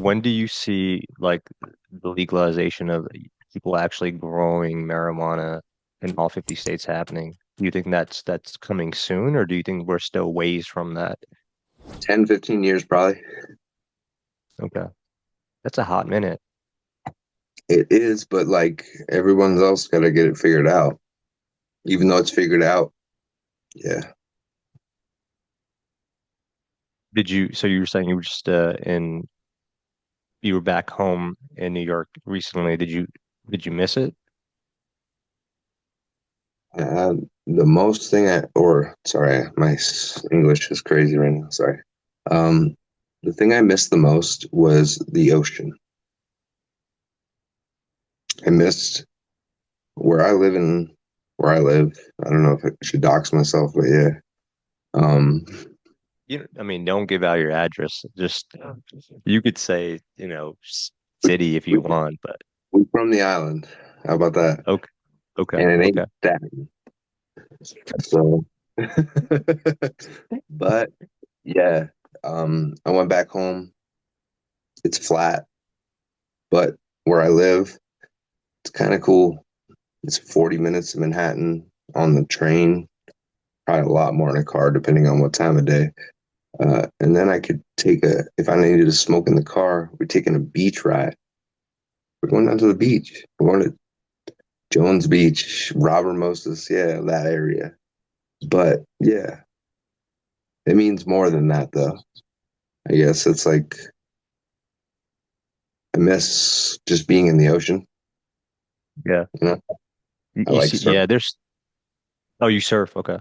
when do you see like the legalization of people actually growing marijuana in all 50 states happening? Do you think that's coming soon, or do you think we're still ways from that? 10, 15 years probably. Okay, that's a hot minute. It is, but like everyone else got to get it figured out. Even though it's figured out, yeah. Did you, so you were saying you were just you were back home in New York recently. Did you miss it? Uh, the most thing or sorry, my English is crazy right now. Sorry. Um, the thing I missed the most was the ocean. I missed where I live. I don't know if I should dox myself, but yeah. Um, I mean, don't give out your address. Just you could say, city if we, you want, but we from the island. How about that? okay, okay, And it ain't okay. that. So, but yeah, I went back home. It's flat, but where I live, it's kind of cool. It's 40 minutes to Manhattan on the train, probably a lot more in a car, depending on what time of day. And then I could if I needed to smoke in the car, we're taking a beach ride. We're going down to the beach. We're going to Jones Beach, Robert Moses, yeah, that area. But yeah, it means more than that, though. I guess it's like I miss just being in the ocean. Yeah. You know, You, I you like see, surf. yeah, oh, you surf. Okay.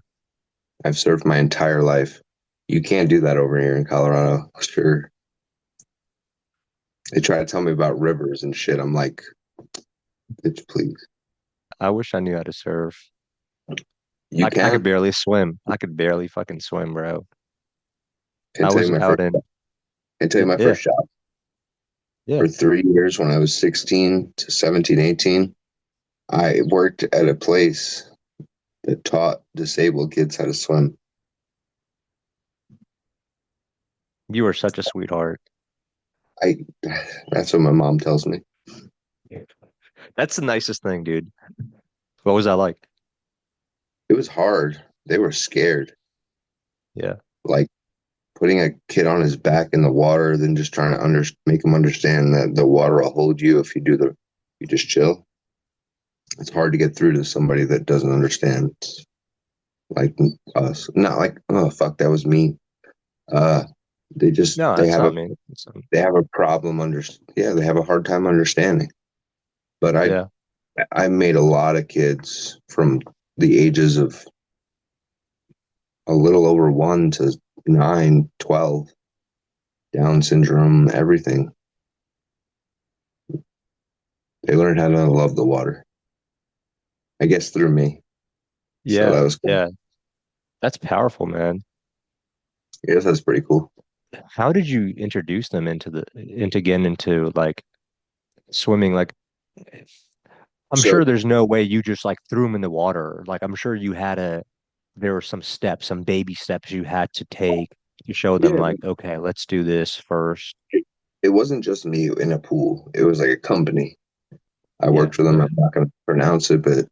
I've surfed my entire life. You can't do that over here in Colorado. Sure. They try to tell me about rivers and shit. I'm like, bitch, please. I wish I knew how to surf. You I could can. barely swim. I could barely fucking swim, bro. Can I tell you was my out first. in, Can tell you my yeah, first job yeah. for 3 years when I was 16 to 17, 18. I worked at a place that taught disabled kids how to swim. You were such a sweetheart. I. That's what my mom tells me. That's the nicest thing, dude. What was that like? It was hard. They were scared. Yeah. Like putting a kid on his back in the water, then just trying to make him understand that the water will hold you if you just chill. It's hard to get through to somebody that doesn't understand, like us. Not like, oh fuck, that was me. Uh, No, they that's have not me. they have a problem yeah, they have a hard time understanding. But Yeah. I made a lot of kids from the ages of a little over 1 to 9, 12, Down syndrome, everything. They learned how to love the water, I guess, through me. So Yeah. that was cool. Yeah. That's powerful, man. I guess that's pretty cool. How did you introduce them into getting into like swimming? Like, I'm sure So there's no way you just like threw them in the water. Like, I'm sure there were some steps, some baby steps you had to take to show them yeah, like, okay, let's do this first. it wasn't just me in a pool. It was like a company. I Yeah. worked for them. I'm not going to pronounce it, but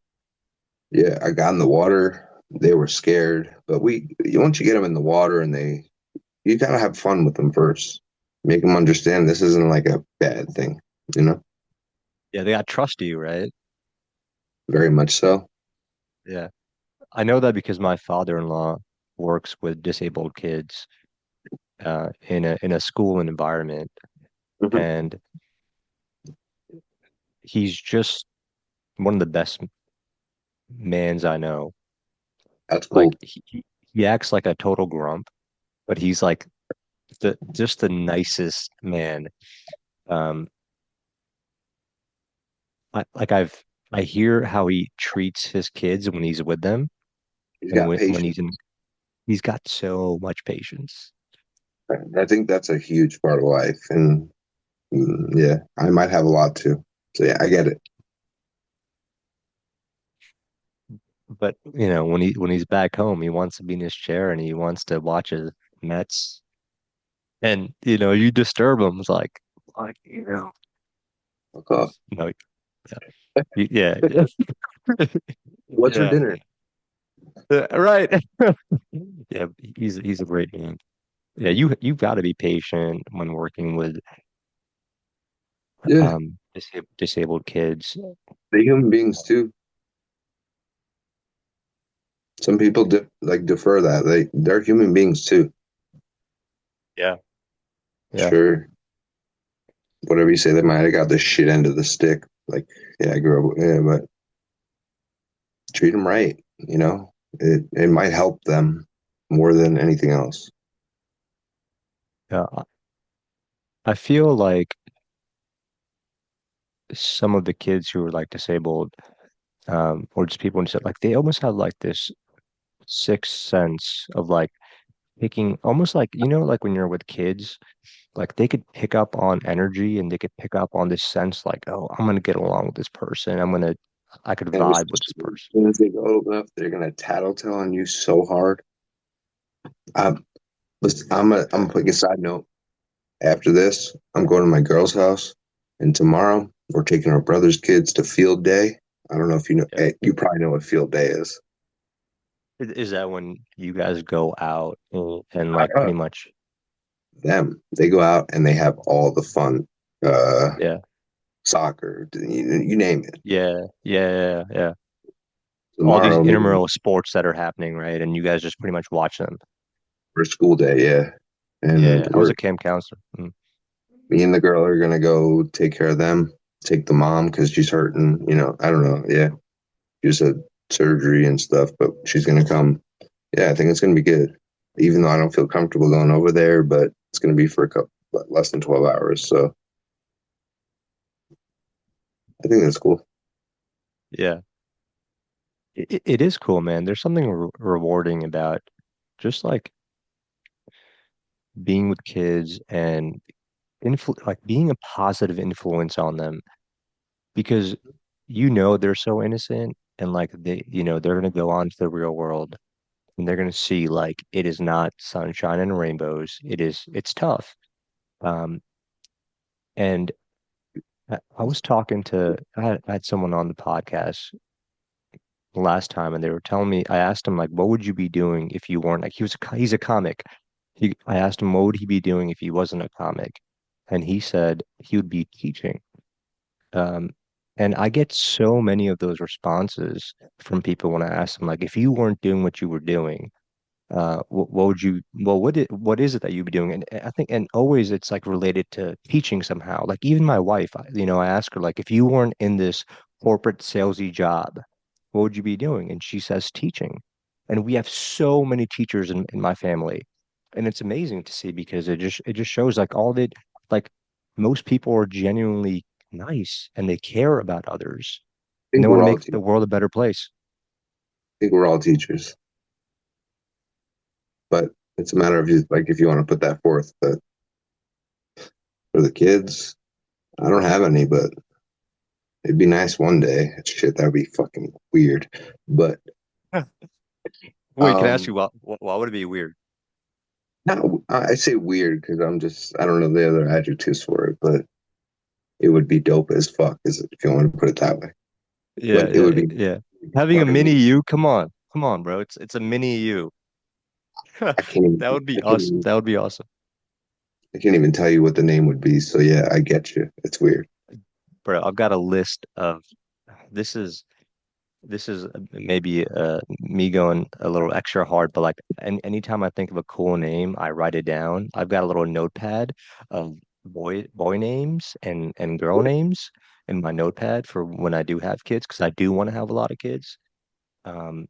yeah, I got in the water. They were scared, but once you get them in the water and you gotta have fun with them first. Make them understand this isn't like a bad thing, you know? Yeah, they got to trust you, right? Very much so. Yeah. I know that because my father-in-law works with disabled kids in a school and environment, Mhm. and he's just one of the best mans I know. That's Like cool. he acts like a total grump, but he's like the nicest man. Um, I hear how he treats his kids when he's with them, He's and got when patience. he's got so much patience. I think that's a huge part of life. And yeah, I might have a lot too. So yeah, I get it. But when he's back home, he wants to be in his chair and he wants to watch his Mets. And you disturb him. It's like, like, you know, Fuck off. no, yeah, yeah, What's for yeah, dinner? right. Yeah, he's a great man. Yeah, you've got to be patient when working with Yeah, disabled kids. they're human beings too. Some people defer that. They're human beings too. Yeah, yeah, Sure, whatever you say, they might have got the shit end of the stick. Like, yeah, I grew up, yeah, but treat them right. It might help them more than anything else. yeah. I feel like some of the kids who are like disabled, or just people who said like they almost have like this sixth sense of like picking, almost like like when you're with kids, like they could pick up on energy and they could pick up on this sense like, oh, I'm gonna get along with this person. I could And as vibe with this person. soon as they go old enough, they're gonna tattletale on you so hard. Listen, I'm gonna put a side note. After this, I'm going to my girl's house, and tomorrow we're taking our brother's kids to field day. I don't know if you know. Yeah. You probably know what field day is. Is that when you guys go out and Not like pretty us. much, Them. They go out and they have all the fun. yeah, Soccer, you name it. yeah, yeah, yeah, yeah. All these Tomorrow, me intramural sports that are happening, right? And you guys just pretty much watch them. for school day, yeah. And Yeah, I was a camp counselor. Mm. me and the girl are gonna go take care of them. Take the mom because she's hurting. I don't know. Yeah, she just had surgery and stuff, but she's gonna come. Yeah, I think it's gonna be good. Even though I don't feel comfortable going over there, but it's gonna be for a couple less than 12 hours. So I think that's cool. Yeah, it is cool, man. There's something rewarding about just like being with kids and like being a positive influence on them because they're so innocent and like they're gonna go on to the real world and they're gonna see like it is not sunshine and rainbows. It's tough. Um, and I was talking to I had someone on the podcast last time and they were telling me I asked him like what would you be doing if you weren't like he's a comic. I asked him what would he be doing if he wasn't a comic, and he said he would be teaching. Um, and I get so many of those responses from people when I ask them, like, if you weren't doing what you were doing, what would you, well, what is it that you'd be doing? And I think, and always it's like related to teaching somehow. Like even my wife, I ask her, like, if you weren't in this corporate salesy job, what would you be doing? And she says teaching. And we have so many teachers in my family. And it's amazing to see because it just shows like like most people are genuinely nice and they care about others I and think they want we're to all make te- the world a better place. I think we're all teachers, but it's a matter of if you want to put that forth. But for the kids, I don't have any, but it'd be nice one day. Shit, that'd be fucking weird. But Wait, can I ask you um, why would it be weird? not I say weird because I don't know the other adjectives for it, but it would be dope as fuck, if you want to put it that way. Yeah, But it yeah, would be yeah. Having a fucking mini weird. you, come on, bro. It's a mini you. I can't even That would be I can't awesome. even That would be awesome, I can't even tell you what the name would be. So yeah, I get you. It's weird. bro. I've got a list of this is maybe me going a little extra hard, but like anytime I think of a cool name, I write it down. I've got a little notepad of boy names and girl names in my notepad for when I do have kids because I do want to have a lot of kids. Um,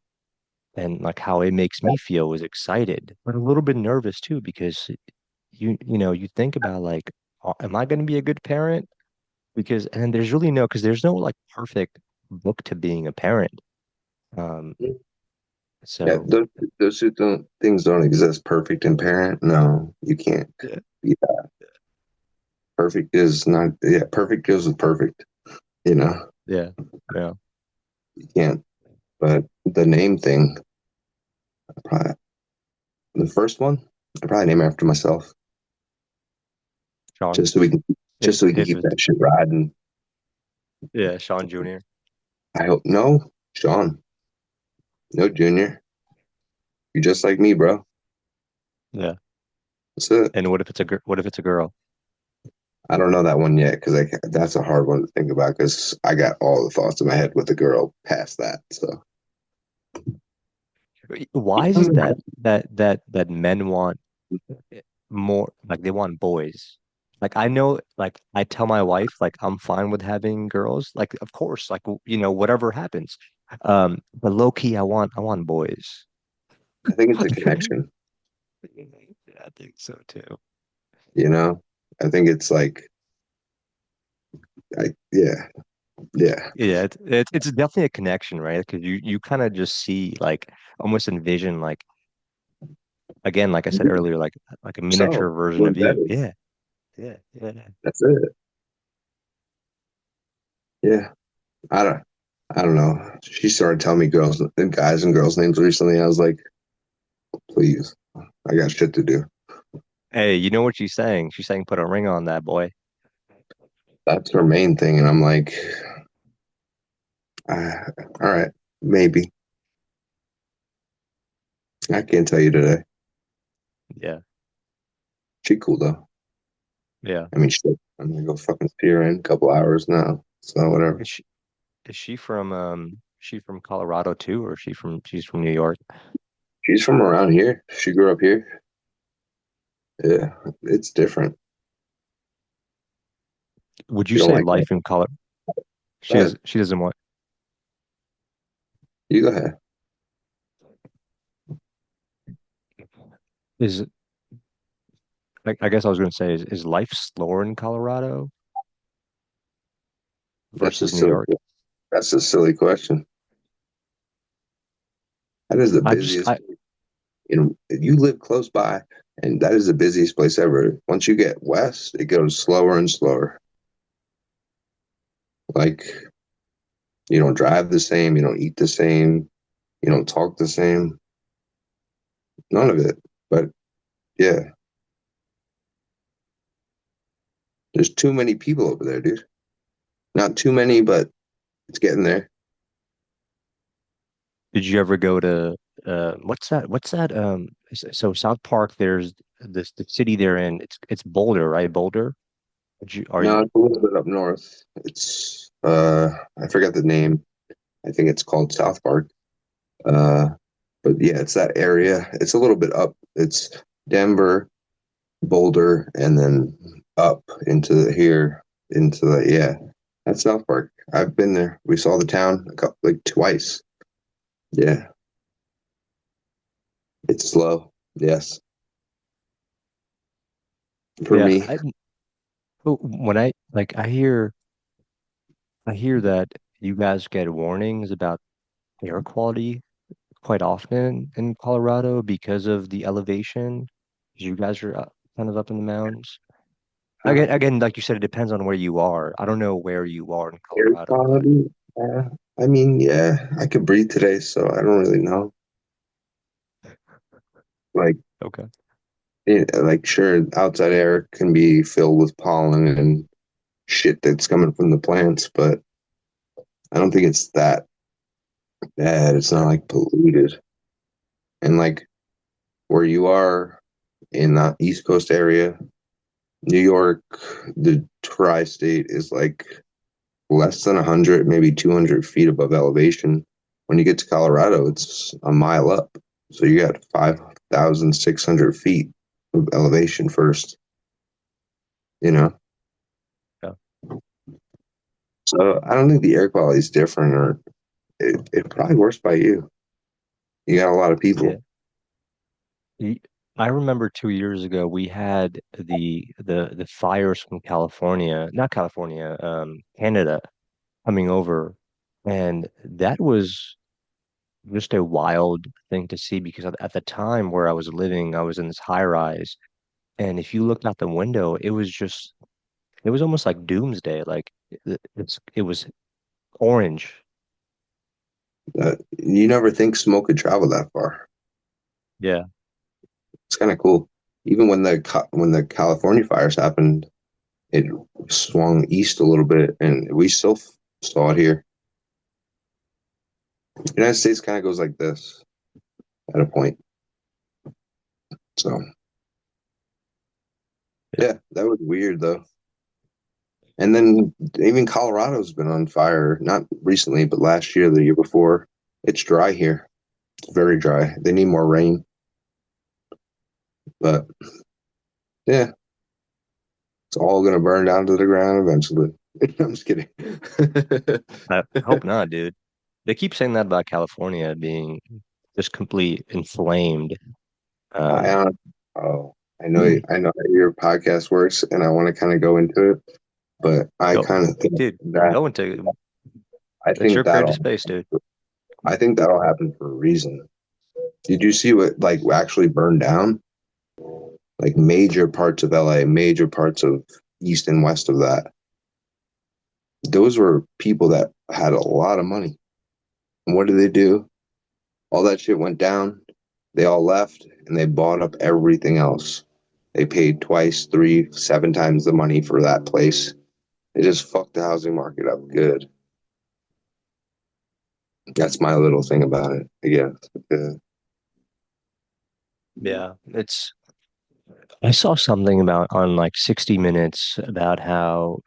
and like how it makes me feel is excited, but a little bit nervous too because you think about like, am I going to be a good parent? Because and there's really no because there's no like perfect book to being a parent. Um, Yeah, so those two things don't exist. Perfect and parent, no, you can't. yeah, Yeah, perfect is not. Yeah, perfect goes with perfect. You know, yeah, yeah. you can't. But the name thing, probably the first one, I probably name after myself, Sean. just so we can. just so we can His keep was that shit riding. yeah, Sean Jr. I hope no, Sean, no Junior. You're just like me, bro. Yeah. That's it. And what if it's a girl? I don't know that one yet because that's a hard one to think about because I got all the thoughts in my head with the girl past that. So Why is it that men want more like they want boys? Like I know like I tell my wife like I'm fine with having girls. Like of course, like whatever happens. But low key I want boys. I think it's a connection, Yeah, I think so too. you know? I think it's like, yeah, yeah. Yeah, it's definitely a connection, right? Because you kind of just see like almost envision like again, like I said earlier, like a So miniature version we're of you. embedded. Yeah, yeah, yeah. That's it. Yeah. I don't, I don't know. She started telling me girls and guys and girls' names recently. I was like, please, I got shit to do. Hey, you know what she's saying? She's saying put a ring on that boy. That's her main thing. And I'm like, uh, all right, maybe. I can't tell you today. Yeah, She cool though. yeah. I mean, shit. I'm gonna go fucking see her in a couple hours now. So whatever. Is she she from Colorado too, or she's from New York? She's from around here. She grew up here. Yeah, it's different. Would you She don't say like that. life in Colorado? But She doesn't want you go ahead. is I guess I was going to say is life slower in Colorado That's a versus New silly. York? That's a silly question. That is the I just busiest. You live close by, and that is the busiest place ever. Once you get west, it goes slower and slower. Like you don't drive the same, you don't eat the same, you don't talk the same. None of it. But yeah, there's too many people over there, dude. Not too many, but it's getting there. did you ever go to what's that? What's that? So South Park, there's this the city they're in. It's Boulder, right? Boulder. Are No, you? it's a little bit up north. It's I forget the name. I think it's called South Park. Uh but yeah, it's that area. It's a little bit up. It's Denver, Boulder, and then up here into the yeah. That's South Park. I've been there. We saw the town a couple like twice. Yeah. It's slow. Yes. For Yeah, me. when I like I hear that you guys get warnings about air quality quite often in Colorado because of the elevation. 'Cause you guys are kind of up in the mountains. Uh, Again, like you said, it depends on where you are. I don't know where you are in Air Colorado, but quality. I mean, yeah, I could breathe today, so I don't really know. Like, okay. like sure, outside air can be filled with pollen and shit that's coming from the plants, but I don't think it's that bad. It's not like polluted. And like where you are in the East Coast area, New York, the tri-state is like less than 100, maybe 200 feet above elevation. When you get to Colorado, it's a mile up. So you got 5,600 feet of elevation first, you know? Yeah. So I don't think the air quality is different or it probably worse by you. You got a lot of Yeah. people. Y- I remember 2 years ago we had the fires from California, not California, Canada coming over, and that was just a wild thing to see because at the time where I was living, I was in this high rise, and if you looked out the window, it was almost like doomsday. Like it was orange. You never think smoke could travel that far. Yeah. It's kind of cool. Even when the California fires happened, it swung east a little bit, and we still saw it here. The United States kind of goes like this at a point. So yeah, that was weird though. And then even Colorado's been on fire, not recently, but last year, the year before. It's dry here. It's very dry. They need more rain. But yeah, it's all gonna burn down to the ground eventually. I'm just kidding. I hope not, dude. They keep saying that about California being just completely inflamed. I Um, oh, I know how your podcast works, and I want to kind of go into it, but I go, kind of think dude, that go into I it's think your creative that'll space, dude. I think that'll happen for a reason. Did you see what like actually burned down? Like major parts of LA, major parts of east and west of that. Those were people that had a lot of money. And what did they do? All that shit went down. They all left and they bought up everything else. They paid twice, three, seven times the money for that place. They just fucked the housing market up good. That's my little thing about it, I guess. Yeah, it's. I saw something about on like 60 Minutes about how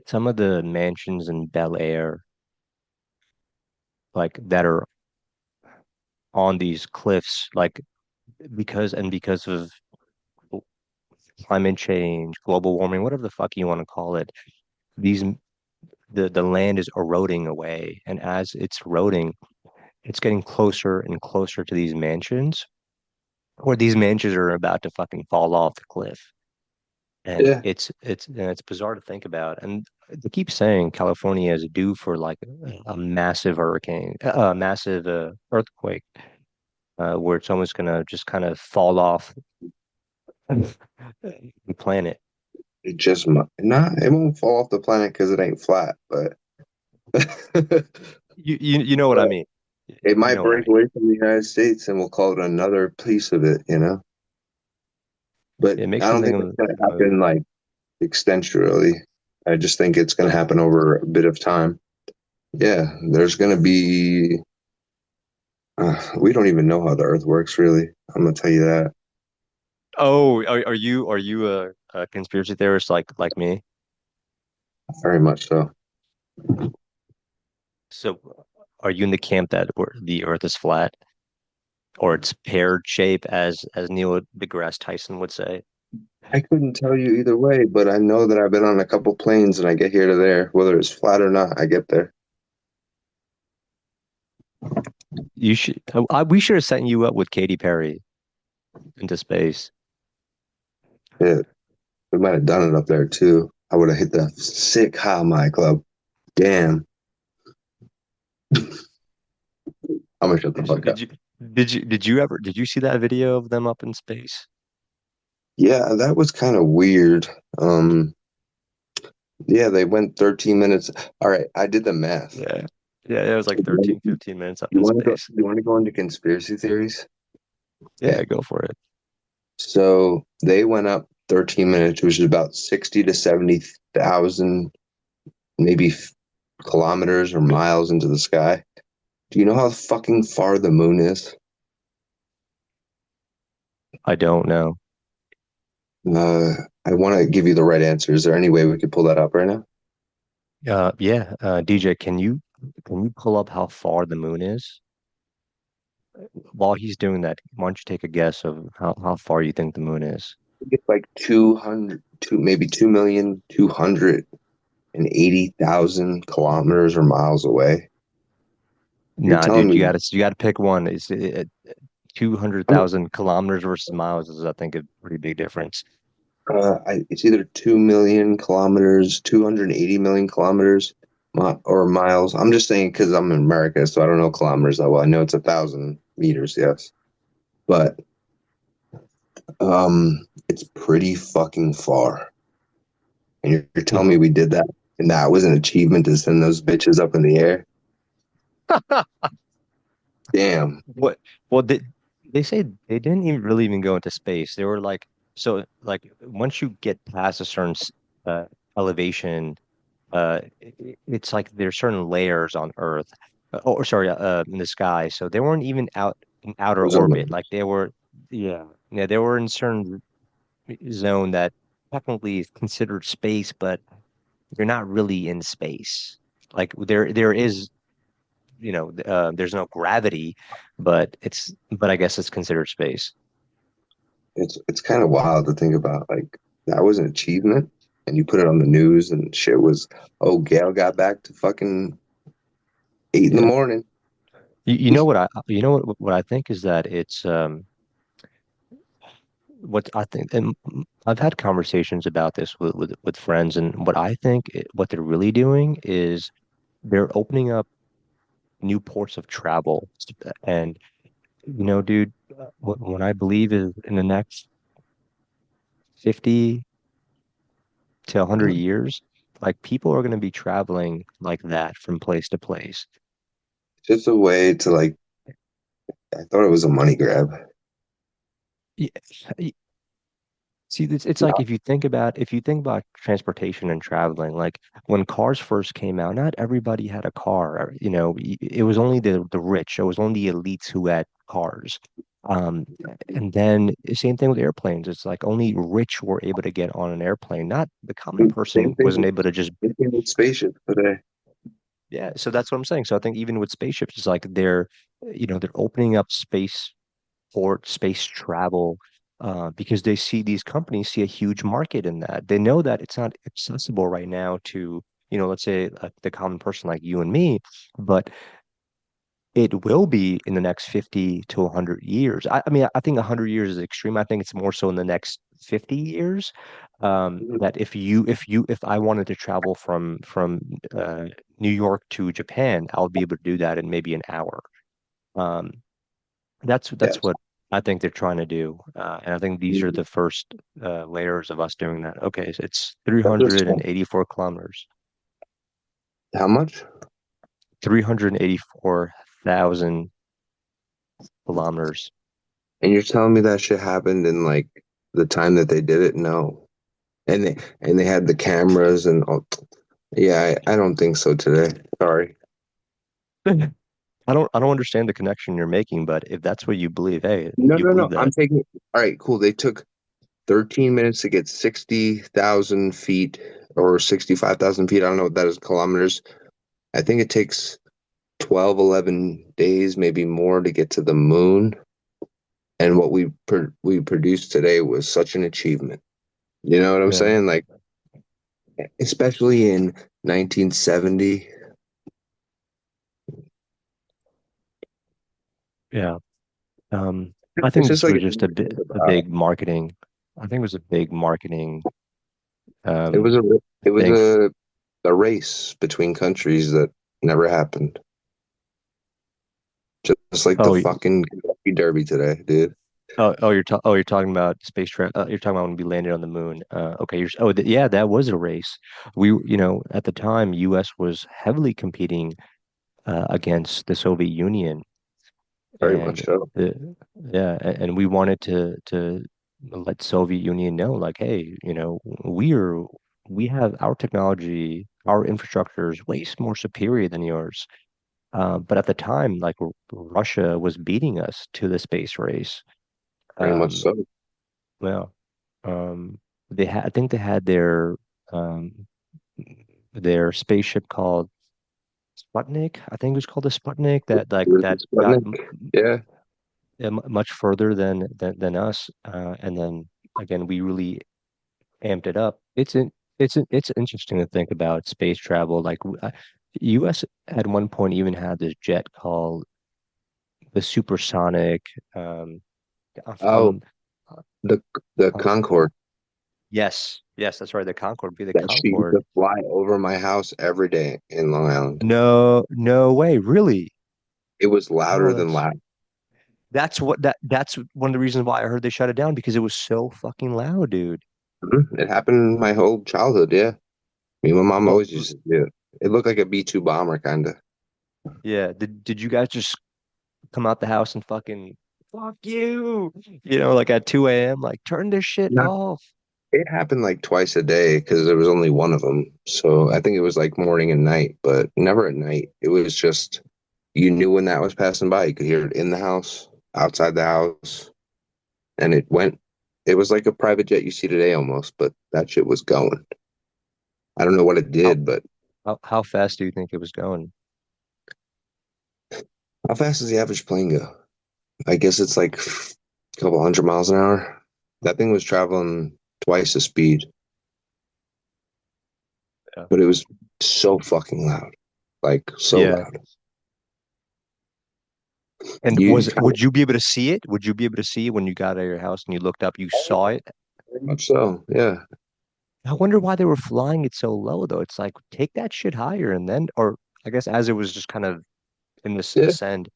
some of the mansions in Bel Air, like that are on these cliffs, like because of climate change, global warming, whatever the fuck you want to call it, these the land is eroding away, and as it's eroding, it's getting closer and closer to these mansions, where these mansions are about to fucking fall off the cliff. And Yeah, it's bizarre to think about. And they keep saying California is due for like a massive hurricane, a massive earthquake, where it's almost gonna just kind of fall off the planet. it just nah, it won't fall off the planet because it ain't flat, but You know what I but mean? it You might know what I break mean? away from the United States and we'll call it another piece of it, you know? But It I makes me don't think think it's of gonna the movie. happen like extensually. I just think it's gonna happen over a bit of time. Yeah, there's gonna be we don't even know how the earth works really. I'm gonna tell you that. Oh, are you a conspiracy theorist like me? Very much so. So, are you in the camp that the Earth is flat, or it's pear shape, as Neil deGrasse Tyson would say? I couldn't tell you either way, but I know that I've been on a couple planes and I get here to there. Whether it's flat or not, I get there. You should. We should have sent you up with Katy Perry into space. Yeah, we might have done it up there too. I would have hit the sick high my club. Damn. I'm gonna shut the fuck up. Did you did you see that video of them up in space? Yeah, that was kind of weird. Um, yeah, they went 13 minutes. All right, I did the math. Yeah. Yeah, it was like 13, 15 minutes up You in want to go? space. You want to go into conspiracy theories? Yeah, Okay. go for it. So they went up 13 minutes, which is about 60 to 70,000, maybe kilometers or miles into the sky. Do you know how fucking far the moon is? I don't know. Uh, I want to give you the right answer. Is there any way we could pull that up right now? Yeah, DJ, can you pull up how far the moon is? While he's doing that, why don't you take a guess of how far you think the moon is? I think it's like 200, maybe 2,280,000 kilometers or miles away. You're Nah, telling dude, me you gotta pick one. It's I'm, 200,000 kilometers versus miles is, I think, a pretty big difference. it's either 2 million kilometers, 280 million kilometers, or miles. I'm just saying because I'm in America, so I don't know kilometers that well. I know it's 1,000 meters, yes, but it's pretty fucking far. And you're telling me we did that, and that was an achievement to send those bitches up in the air. Damn. What? Well, they say they didn't even really even go into space. They were like, so like once you get past a certain elevation. It's like there's certain layers on Earth, or sorry, in the sky. So they weren't even out in outer orbit. Ozone. Like they were, yeah, they were in certain zone that technically is considered space, but you're not really in space. Like there is, there's no gravity, but I guess it's considered space. It's kind of wild to think about. Like that was an achievement, and you put it on the news, and shit was, oh, Gail got back to fucking 8 in the Yeah. morning. You know what you know what I think is that it's what I think, and I've had conversations about this with friends, and what I think what they're really doing is they're opening up new ports of travel. And dude, what I believe is in the next 50 to 100 years, like people are going to be traveling like that from place to place. Just a way to like. I thought it was a money grab. Yeah, see, it's like if you think about transportation and traveling, like when cars first came out, not everybody had a car. It was only the rich, it was only the elites who had cars. Um, and then same thing with airplanes. It's like only rich were able to get on an airplane. Not the common Same person thing. wasn't able to just. Same thing with spaceships today. Yeah, so that's what I'm saying. So I think even with spaceships, it's like they're opening up space travel, because they see these companies see a huge market in that. They know that it's not accessible right now to, let's say the common person like you and me, but it will be in the next 50 to 100 years. I mean, I think 100 years is extreme. I think it's more so in the next 50 years. That if I wanted to travel from New York to Japan, I'll be able to do that in maybe an hour. Um, that's Yes. what I think they're trying to do, and I think these are the first layers of us doing that. Okay, so it's That's just 384 kilometers, how much? 384,000 kilometers. And you're telling me that shit happened in like the time that they did it? No. And they had the cameras and all. Yeah, I don't think so today. Sorry. I don't understand the connection you're making, but if that's what you believe, hey, No, you no, believe no. I'm that. taking. All right, cool. They took 13 minutes to get 60,000 feet or 65,000 feet. I don't know what that is kilometers. I think it takes 12, 11 days, maybe more to get to the moon. And what we produced today was such an achievement. You know what I'm Yeah, saying? Like, especially in 1970. yeah. I It's think just this like was a just thing a to bit think a about. big marketing. I think it was a big marketing It um was a it was thing. a race between countries that never happened. Just like the Oh, fucking Kentucky Derby today, dude. you're talking about space travel. You're talking about when we landed on the moon. Okay, yeah, that was a race. At the time, U.S. was heavily competing against the Soviet Union, Very much and so. and we wanted to let Soviet Union know, like, hey, we have our technology, our infrastructure is way more superior than yours. But at the time, like Russia was beating us to the space race. Very much Um, so. well, I think they had um, their spaceship called Sputnik. I think it was called the Sputnik that It like was that the got Sputnik. Yeah. much further than us. And then again, we really amped it up. It's interesting to think about space travel. Like U.S. at one point even had this jet called the supersonic. Um, Oh, um, the the um, Concorde yes, that's right. The Concorde be the that she used Concorde. to fly over my house every day in Long Island. No, no way, really. It was Oh, louder than that's loud. that's one of the reasons why I heard they shut it down because it was so fucking loud, dude. Mhm. It happened my whole childhood. Yeah. Me and my mom Well, always used to do it. It looked like a B-2 bomber, kind of. yeah. Did you guys just come out the house and fucking fuck you? Like at 2 a.m. Like turn this shit Not off. It happened like twice a day because there was only one of them. So I think it was like morning and night, but never at night. It was just you knew when that was passing by. You could hear it in the house, outside the house, and it went. It was like a private jet you see today almost, but that shit was going. I don't know what it How did, but how fast do you think it was going? how fast does the average plane go? I guess it's like a couple hundred miles an hour. That thing was traveling twice the speed, Yeah. but it was so fucking loud. Like so Yeah. loud. And You would you be able to see it? Would you be able to see it when you got out of your house and you looked up, you saw it? very much so. Yeah. I wonder why they were flying it so low though. It's like take that shit higher and then or I guess as it was just kind of in this Yeah. ascend.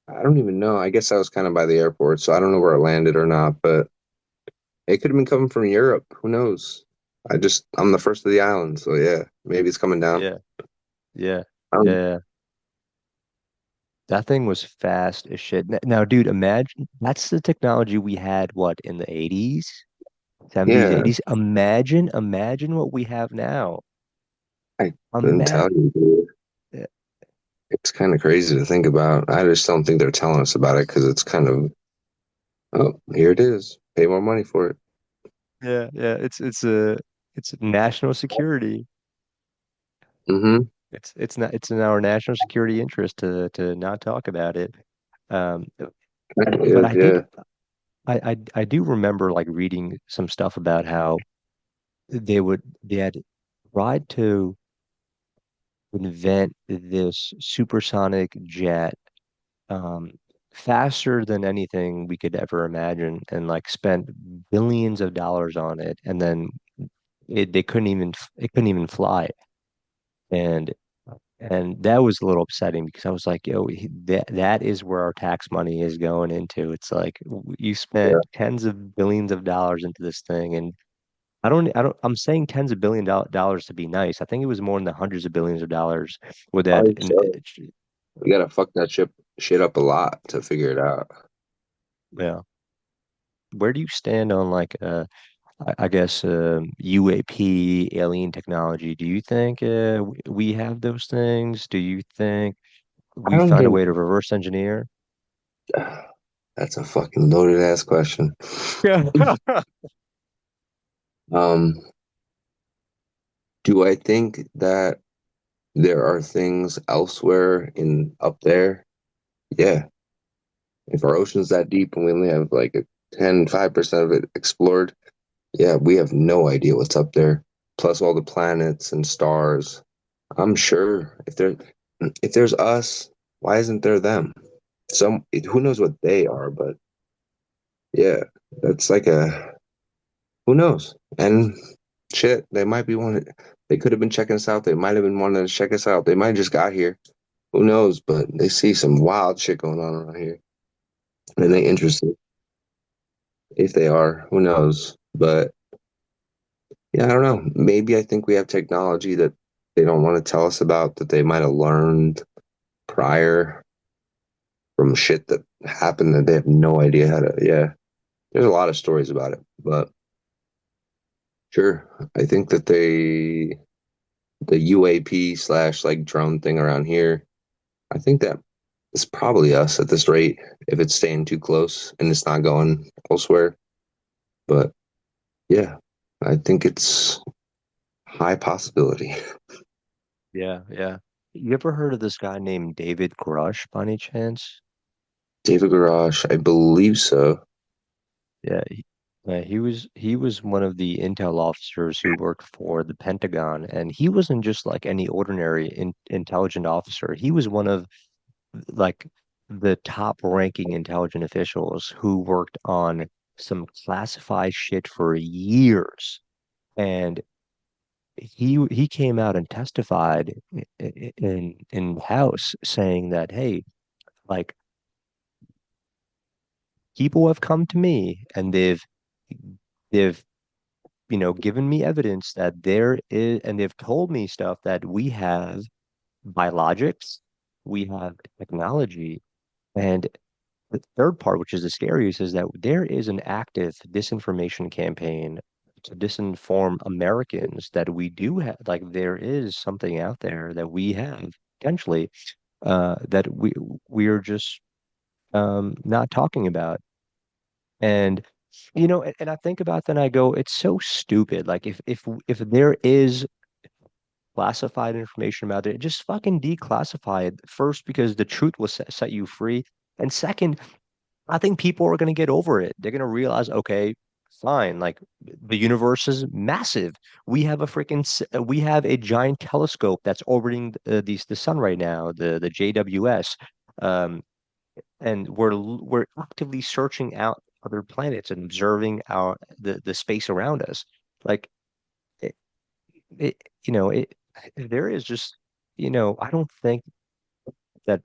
I don't even know. I guess I was kind of by the airport, so I don't know where it landed or not, but it could have been coming from Europe. Who knows? I'm the first of the island, so yeah, maybe it's coming down. Yeah. Yeah. Um, Yeah. That thing was fast as shit. Now, dude, imagine that's the technology we had, what, in the 80s, 70s, yeah, 80s. Imagine what we have now. I couldn't Imagine. tell you, dude. It's kind of crazy to think about. I just don't think they're telling us about it because it's kind of, oh, here it is. Pay more money for it. Yeah, yeah, it's national security. Mm-hmm. It's not it's in our national security interest to not talk about it. Um, It but is, I did yeah. I do remember like reading some stuff about how they had tried to invent this supersonic jet um, faster than anything we could ever imagine and like spent billions of dollars on it and then it couldn't even fly and that was a little upsetting because I was like yo that is where our tax money is going into. It's like you Yeah. spent tens of billions of dollars into this thing and I'm saying tens of dollars to be nice. I think it was more in the hundreds of billions of dollars with that. Probably so. You gotta fuck that shit up a lot to figure it out. Yeah. Where do you stand on like I guess UAP alien technology? Do you think we have those things? Do you think I we don't found a think way to reverse engineer? that's a fucking loaded ass question. Yeah. Um, do I think that there are things elsewhere in up there? Yeah. If our ocean's that deep and we only have like a 5% of it explored, yeah, we have no idea what's up there. Plus all the planets and stars. I'm sure if there's us, why isn't there them? Who knows what they are, but yeah, that's like a who knows? And shit, they could have been checking us out. They might have been wanting to check us out. They might have just got here. Who knows? But they see some wild shit going on around here. And they interested. If they are, who knows? But yeah, I don't know. Maybe I think we have technology that they don't want to tell us about that they might have learned prior from shit that happened that they have no idea how to. Yeah, there's a lot of stories about it. But sure, I think that the UAP slash like drone thing around here, I think that it's probably us at this rate if it's staying too close and it's not going elsewhere. But yeah, I think it's high possibility. Yeah, yeah. You ever heard of this guy named David Grush by any chance? David Garage, I believe so. He was one of the intel officers who worked for the Pentagon, and he wasn't just like any ordinary intelligent officer. He was one of like the top ranking intelligent officials who worked on some classified shit for years. And he came out and testified in House saying that, hey, like people have come to me and they've given me evidence that there is, and they've told me stuff that we have biologics, we have technology, and the third part, which is the scariest, is that there is an active disinformation campaign to disinform Americans that we do have, like there is something out there that we have potentially that we are just not talking about. And and I think about that and I go, it's so stupid. Like if there is classified information about it, just fucking declassify it first because the truth will set you free. And second, I think people are going to get over it. They're going to realize, okay, fine, like the universe is massive. We have a giant telescope that's orbiting the sun right now, the JWS. Um, and we're actively searching out other planets and observing the space around us. Like it, it there is just I don't think that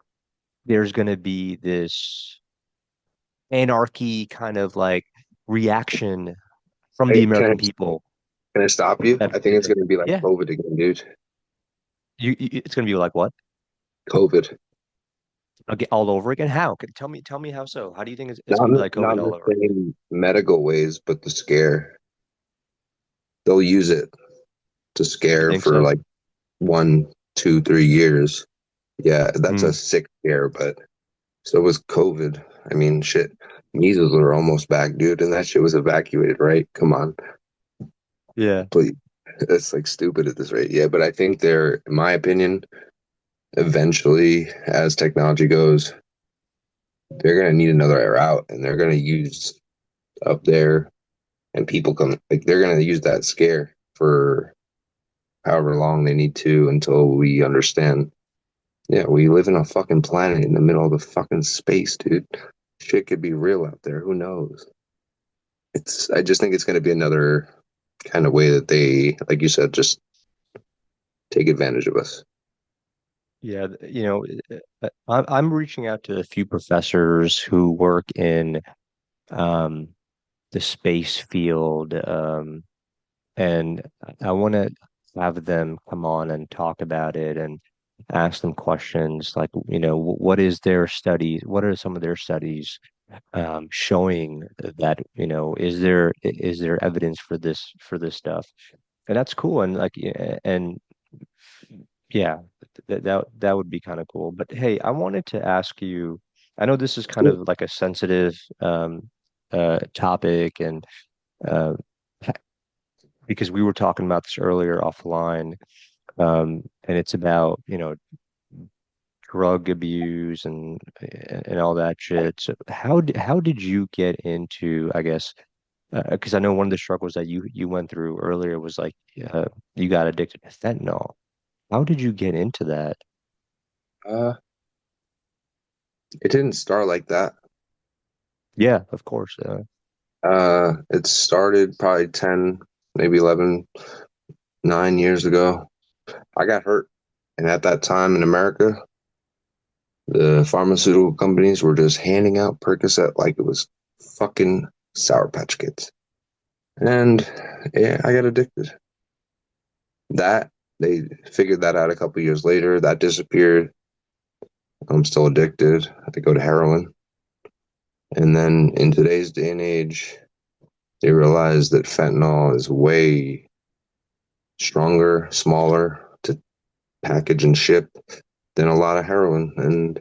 there's going to be this anarchy kind of like reaction from the Hey, American people can I stop you? that I think it's going to be like yeah, COVID again, dude. it's going to be like what? COVID. Okay, all over again? How? Tell me how so? How do you think it's Not going to be like not COVID in all the over again? same medical ways, but the scare. They'll use it to You scare think for so? like 1, 2, 3 years. Yeah, that's a Hmm. sick scare, but so was COVID. I mean, shit, measles are almost back, dude, and that shit was evacuated, right? Come on, Yeah. please. That's like stupid at this rate. Yeah, but I think they're, in my opinion, eventually, as technology goes, they're gonna need another route, and they're gonna use up there, and people come like they're gonna use that scare for however long they need to until we understand. Yeah, we live in a fucking planet in the middle of the fucking space, dude. Shit could be real out there. Who knows? I just think it's going to be another kind of way that they, like you said, just take advantage of us. Yeah, I'm reaching out to a few professors who work in um, the space field, and I want to have them come on and talk about it and ask them questions like, what is their studies? What are some of their studies showing that, is there evidence for this stuff? And that's cool. And like, and yeah, that would be kind of cool. But hey, I wanted to ask you, I know this is kind Yeah. of like a sensitive topic and uh, because we were talking about this earlier offline, and it's about, drug abuse and all that shit. So how did you get into, I guess, because I know one of the struggles that you went through earlier was like you got addicted to fentanyl. How did you get into that? Uh, it didn't start like that. Yeah, of course. It started probably 10, maybe 11, 9 years ago. I got hurt. And at that time in America, the pharmaceutical companies were just handing out Percocet like it was fucking Sour Patch Kids. And yeah, I got addicted. That they figured that out a couple years later. That disappeared. I'm still addicted. I go to heroin. And then in today's day and age, they realize that fentanyl is way stronger, smaller to package and ship than a lot of heroin. And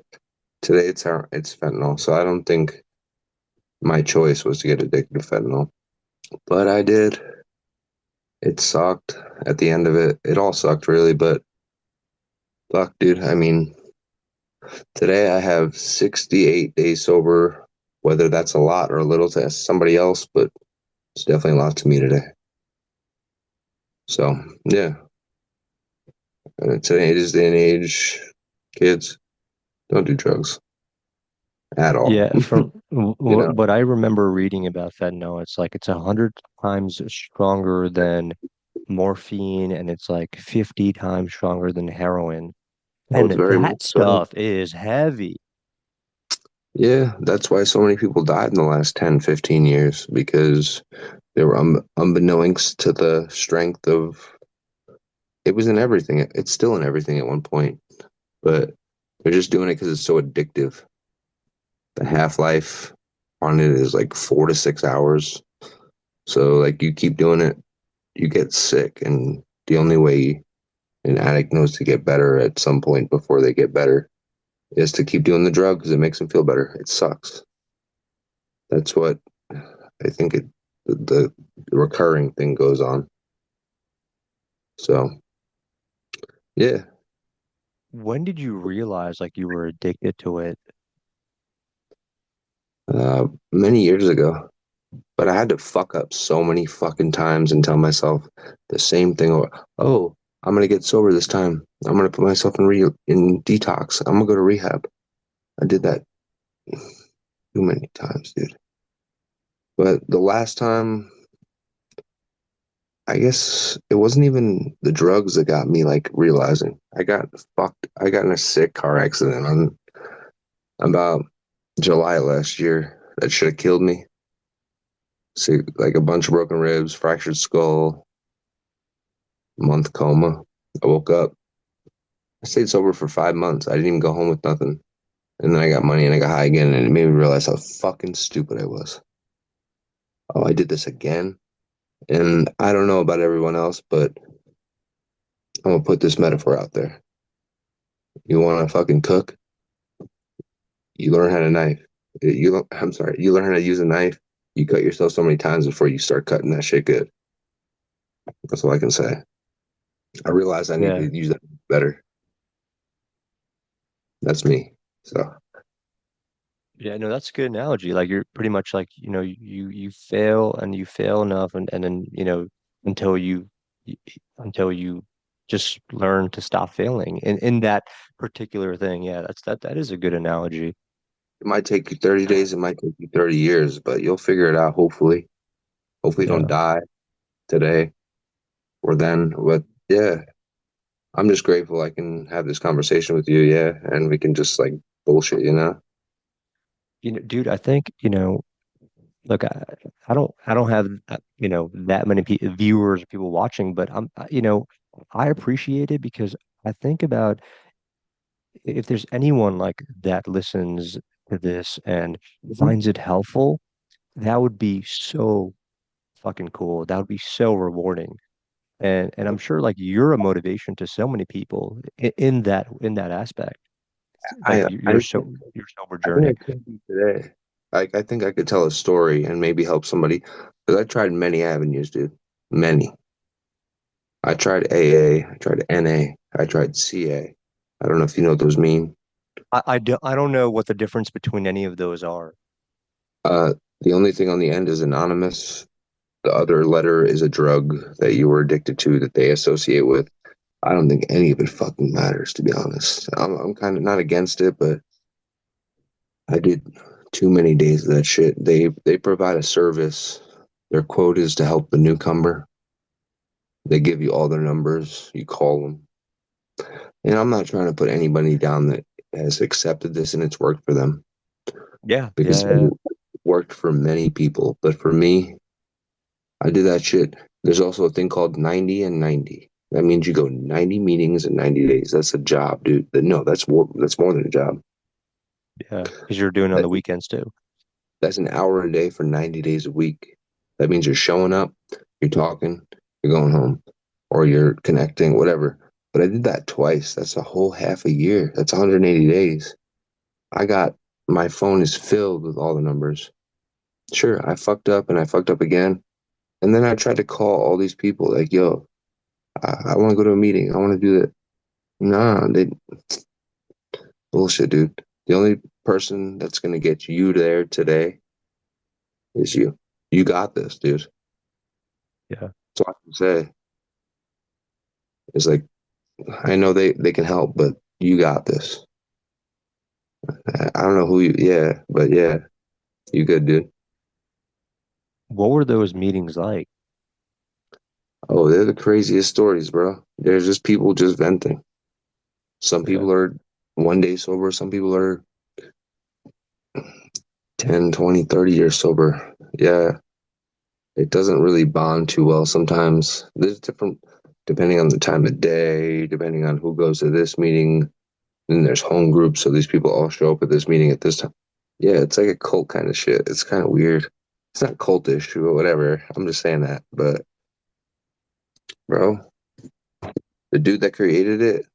today it's fentanyl. So I don't think my choice was to get addicted to fentanyl, but I did. It sucked at the end of it. It all sucked really, but fuck, dude. I mean, today I have 68 days sober. Whether that's a lot or a little to somebody else, but it's definitely a lot to me today. So yeah, today's day and age, kids don't do drugs at all. Yeah, from You know, what I remember reading about fentanyl, it's like it's 100 times stronger than morphine, and it's like 50 times stronger than heroin. oh, And it's very much that so. stuff is heavy. Yeah, that's why so many people died in the last 10, 15 years because they were unbeknownst to the strength of it was in everything. It's still in everything at one point, but they're just doing it because it's so addictive. The half life on it is like 4 to 6 hours. So like you keep doing it you get sick, and the only way an addict knows to get better at some point before they get better is to keep doing the drug because it makes them feel better. It sucks. That's what I think the recurring thing goes on. So yeah, When did you realize like you were addicted to it? many years ago. But I had to fuck up so many fucking times and tell myself the same thing. Or, oh, I'm gonna get sober this time. I'm gonna put myself in detox. I'm gonna go to rehab. I did that too many times, dude. But the last time, I guess it wasn't even the drugs that got me like realizing. I got fucked. I got in a sick car accident on about July last year. That should have killed me. So, like a bunch of broken ribs, fractured skull, month coma. I woke up. I stayed sober for 5 months. I didn't even go home with nothing. And then I got money and I got high again, and it made me realize how fucking stupid I was. Oh, I did this again. And I don't know about everyone else, but I'm gonna put this metaphor out there. You want to fucking cook? You learn how to knife. I'm sorry. You learn how to use a knife. You cut yourself so many times before you start cutting that shit good. That's all I can say. I realize I need Yeah. to use that better. That's me. So Yeah, no, that's a good analogy. Like you're pretty much like, you fail and you fail enough and then, until you until you just learn to stop failing in that particular thing. Yeah, that is a good analogy. it might take you 30 days. It might take you 30 years, but you'll figure it out. Hopefully, hopefully you don't Yeah. die today or then. But yeah, I'm just grateful I can have this conversation with you. Yeah, and we can just like bullshit, you know. Dude, I think, look, I don't have that many pe viewers or people watching, but I appreciate it because I think about if there's anyone like that listens to this and Mhm. finds it helpful, that would be so fucking cool. That would be so rewarding. And I'm sure like you're a motivation to so many people in that aspect. Like I I your sober I think journey. I could be today. I think I could tell a story and maybe help somebody because I tried many avenues, dude. Many. I tried AA, I tried NA, I tried CA. I don't know if you know what those mean. I don't know what the difference between any of those are. Uh, the only thing on the end is anonymous. The other letter is a drug that you were addicted to that they associate with. I don't think any of it fucking matters, to be honest. I'm kind of not against it, but I did too many days of that shit. They provide a service. Their quote is to help the newcomer. They give you all their numbers. You call them. And I'm not trying to put anybody down that has accepted this and it's worked for them Yeah, because it yeah, worked for many people. But for me, I did that shit. There's also a thing called 90 and 90. That means you go 90 meetings in 90 days. That's a job, dude. No, that's more than a job. yeah. Because you're doing it on That, the weekends too. that's an hour a day for 90 days a week. That means you're showing up, you're talking, you're going home, or you're connecting, whatever. But I did that twice. That's a whole half a year. That's 180 days. I got my phone is filled with all the numbers. Sure, I fucked up and I fucked up again. And then I tried to call all these people like, yo, I want to go to a meeting. I want to do that. Nah, they bullshit, dude. The only person that's gonna get you there today is you. You got this, dude. Yeah. That's all I can say. It's like I know they can help, but you got this. I don't know who you, yeah, but yeah, you good, dude. What were those meetings like? Oh, they're the craziest stories, bro. There's just people just venting. Some Yeah. people are 1 day sober. Some people are 10, 20, 30 years sober. Yeah, it doesn't really bond too well sometimes. There's different, depending on the time of day, depending on who goes to this meeting. Then there's home groups, so these people all show up at this meeting at this time. Yeah, it's like a cult kind of shit. It's kind of weird. It's not cultish or whatever. I'm just saying that, but Bro, the dude that created it,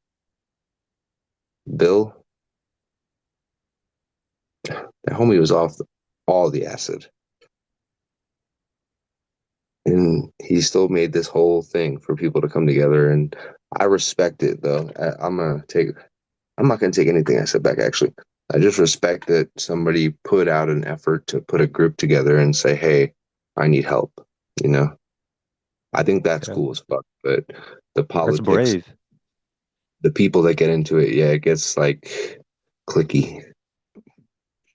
Bill, that homie was off all the acid. And he still made this whole thing for people to come together. And I respect it though. I'm not gonna take anything I said back actually. I just respect that somebody put out an effort to put a group together and say, hey, I need help. You know, I think that's Yeah, cool as fuck. But the that's politics, brave. the people that get into it, yeah, it gets like clicky.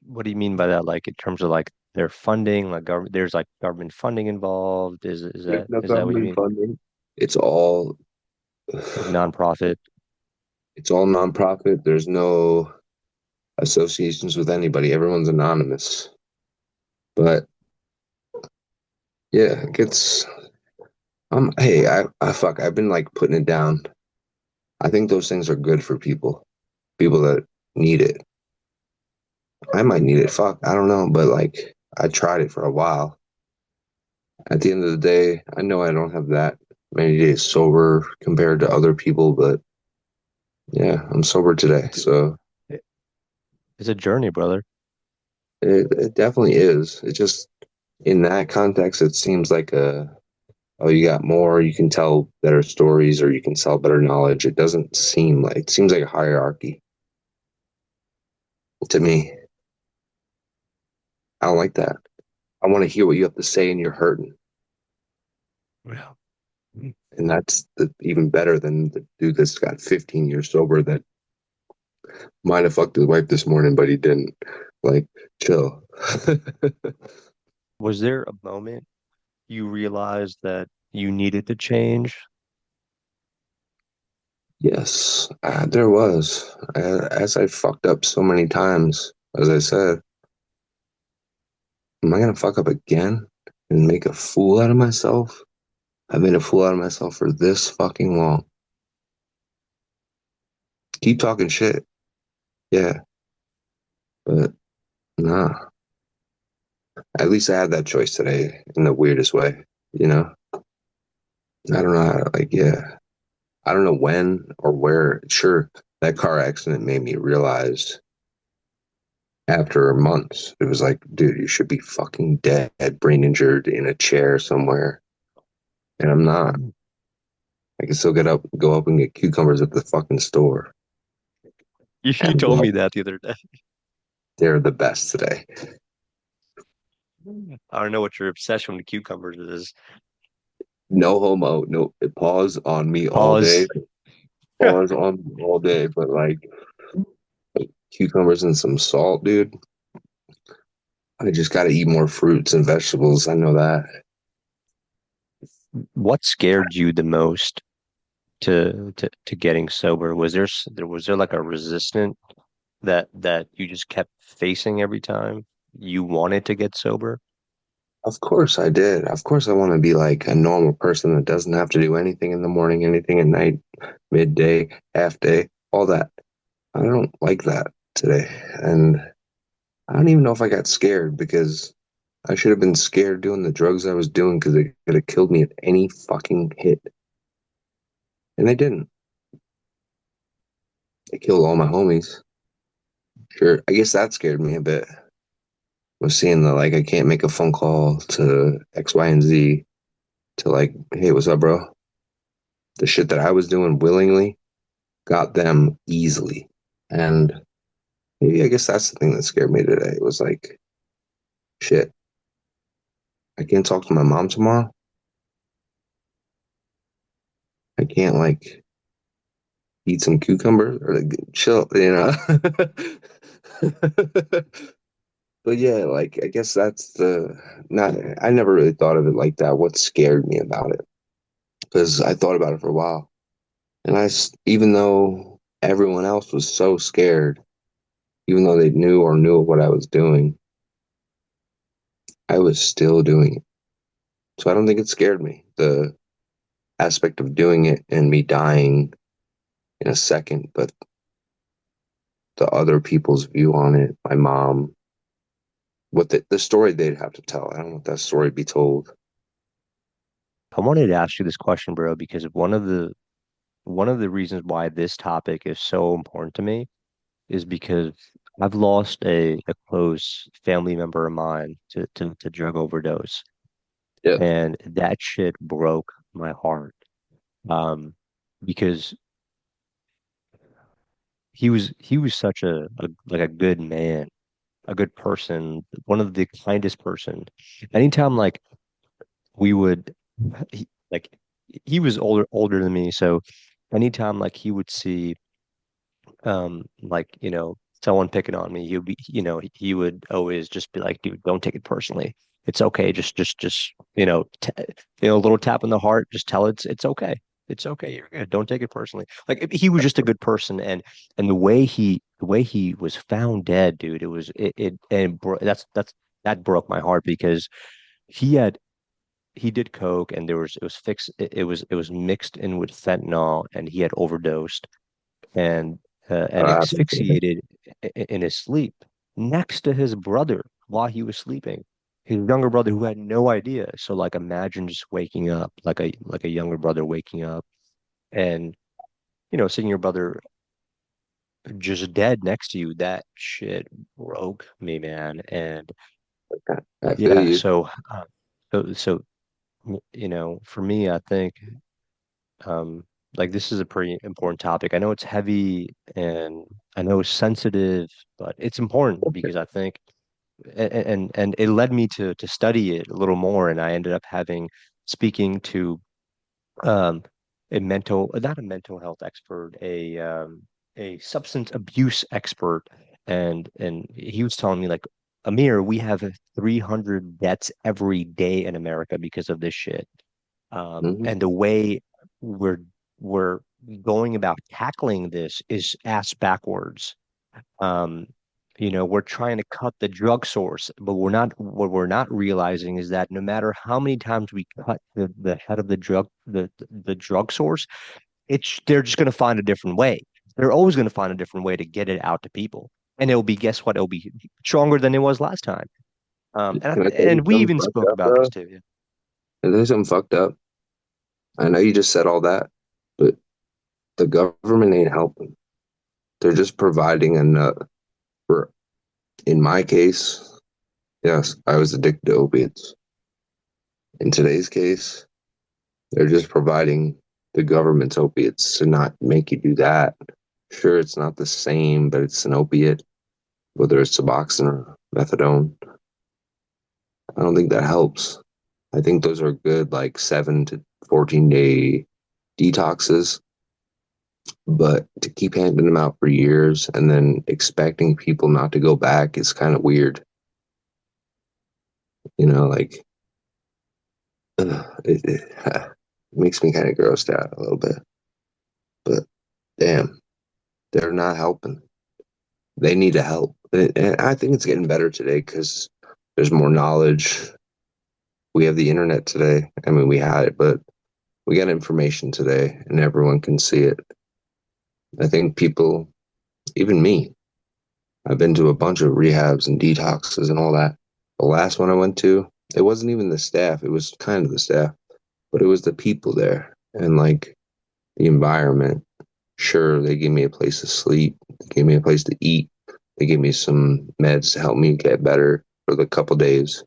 What do you mean by that? Like in terms of like their funding, like government, there's like government funding involved. There's no Is that what you government mean? funding. It's all Like nonprofit? it's all nonprofit. There's no associations with anybody. Everyone's anonymous. But yeah, it gets hey, I fuck, I've been like putting it down. I think those things are good for people that need it. I might need it. Fuck, I don't know, but like I tried it for a while. At the end of the day, I know I don't have that many days sober compared to other people, but yeah, I'm sober today. It's So it's a journey, brother. it definitely is. It just in that context, it seems like a oh, you got more, you can tell better stories or you can sell better knowledge. It doesn't seem like it seems like a hierarchy to me. I don't like that. I want to hear what you have to say and you're hurting. Yeah. And even better than the dude that's got 15 years sober that might have fucked his wife this morning, but he didn't. Like, chill. Was there a moment you realized that you needed to change? Yes, there was. As I fucked up so many times, as I said, am I gonna fuck up again and make a fool out of myself? I made a fool out of myself for this fucking long. Keep talking shit. Yeah, but nah. At least I had that choice today in the weirdest way, you know? I don't know how, like, yeah. I don't know when or where. Sure, that car accident made me realize after months, it was like, dude, you should be fucking dead, brain injured in a chair somewhere. And I'm not. I can still go up and get cucumbers at the fucking store. You And told love, me that the other day. they're the best today. I don't know what your obsession with cucumbers is. No homo, no pause on me all day. Pause. Pause on me all day, but like cucumbers and some salt, dude. I just got to eat more fruits and vegetables. I know that. What scared you the most to getting sober? Was there like a resistant that you just kept facing every time you wanted to get sober? Of course I did. Of course I want to be like a normal person that doesn't have to do anything in the morning, anything at night, midday, half day, all that. I don't like that today. And I don't even know if I got scared because I should have been scared doing the drugs I was doing because they could have killed me at any fucking hit. And they didn't. They killed all my homies. Sure. I guess that scared me a bit. Was seeing the like I can't make a phone call to X, Y, and Z to like, hey, what's up, bro? The shit that I was doing willingly got them easily. And maybe I guess that's the thing that scared me today. It was like, shit, I can't talk to my mom tomorrow. I can't like eat some cucumbers or like chill, you know. But yeah, like I guess that's the not. I never really thought of it like that. What scared me about it? Because I thought about it for a while, and even though everyone else was so scared, even though they knew or knew what I was doing, I was still doing it. So I don't think it scared me. The aspect of doing it and me dying in a second, but the other people's view on it, my mom, what the story they'd have to tell. I don't want that story to be told. I wanted to ask you this question, bro, because one of the reasons why this topic is so important to me is because I've lost a close family member of mine to drug overdose, Yeah. and that shit broke my heart. Um, because he was such a like a good man, a good person, one of the kindest person. Anytime like we would like he was older than me, so anytime like he would see like someone picking on me, he would be he would always just be like, dude, don't take it personally, it's okay, just t a little tap on the heart, just tell it's okay, it's okay, you're good, don't take it personally. Like he was just a good person, and the way he was found dead, dude, it was it and bro, that broke my heart because he had he did coke, and it was fixed, it was mixed in with fentanyl, and he had overdosed and Happened to me. asphyxiated in his sleep next to his brother while he was sleeping. His younger brother who had no idea. So like imagine just waking up like a younger brother waking up and seeing your brother just dead next to you. That shit broke me, man. And I feel yeah, you. so for me, I think Um, like this is a pretty important topic. I know it's heavy and I know it's sensitive, but it's important because I think and it led me to study it a little more, and I ended up speaking to um not a mental health expert, a substance abuse expert, and he was telling me like, Amir, we have 300 deaths every day in America because of this shit. Hmm. And the way we're we're going about tackling this is ass backwards. Um, we're trying to cut the drug source, but what we're not realizing is that no matter how many times we cut the head of the drug source, they're just going to find a different way. They're always going to find a different way to get it out to people. And it'll be, guess what? It'll be stronger than it was last time. Can I tell you And we something even fucked spoke up, about this bro? too. Yeah. Can I tell you something fucked up? I know you just said all that, but the government ain't helping. They're just providing enough for, in my case, yes, I was addicted to opiates. In today's case, they're just providing the government's opiates to not make you do that. Sure, it's not the same, but it's an opiate, whether it's Suboxone or methadone. I don't think that helps. I think those are good, like 7 to 14 day detoxes, but to keep handing them out for years and then expecting people not to go back is kind of weird. Like it makes me kind of grossed out a little bit. But damn, they're not helping. They need to help. And I think it's getting better today because there's more knowledge. We have the internet today. I mean, we had it, but we got information today and everyone can see it. I think people, even me, I've been to a bunch of rehabs and detoxes and all that. The last one I went to, it wasn't even the staff, it was kind of the staff, but it was the people there and like the environment. Sure, they gave me a place to sleep, they gave me a place to eat, they gave me some meds to help me get better for the couple days,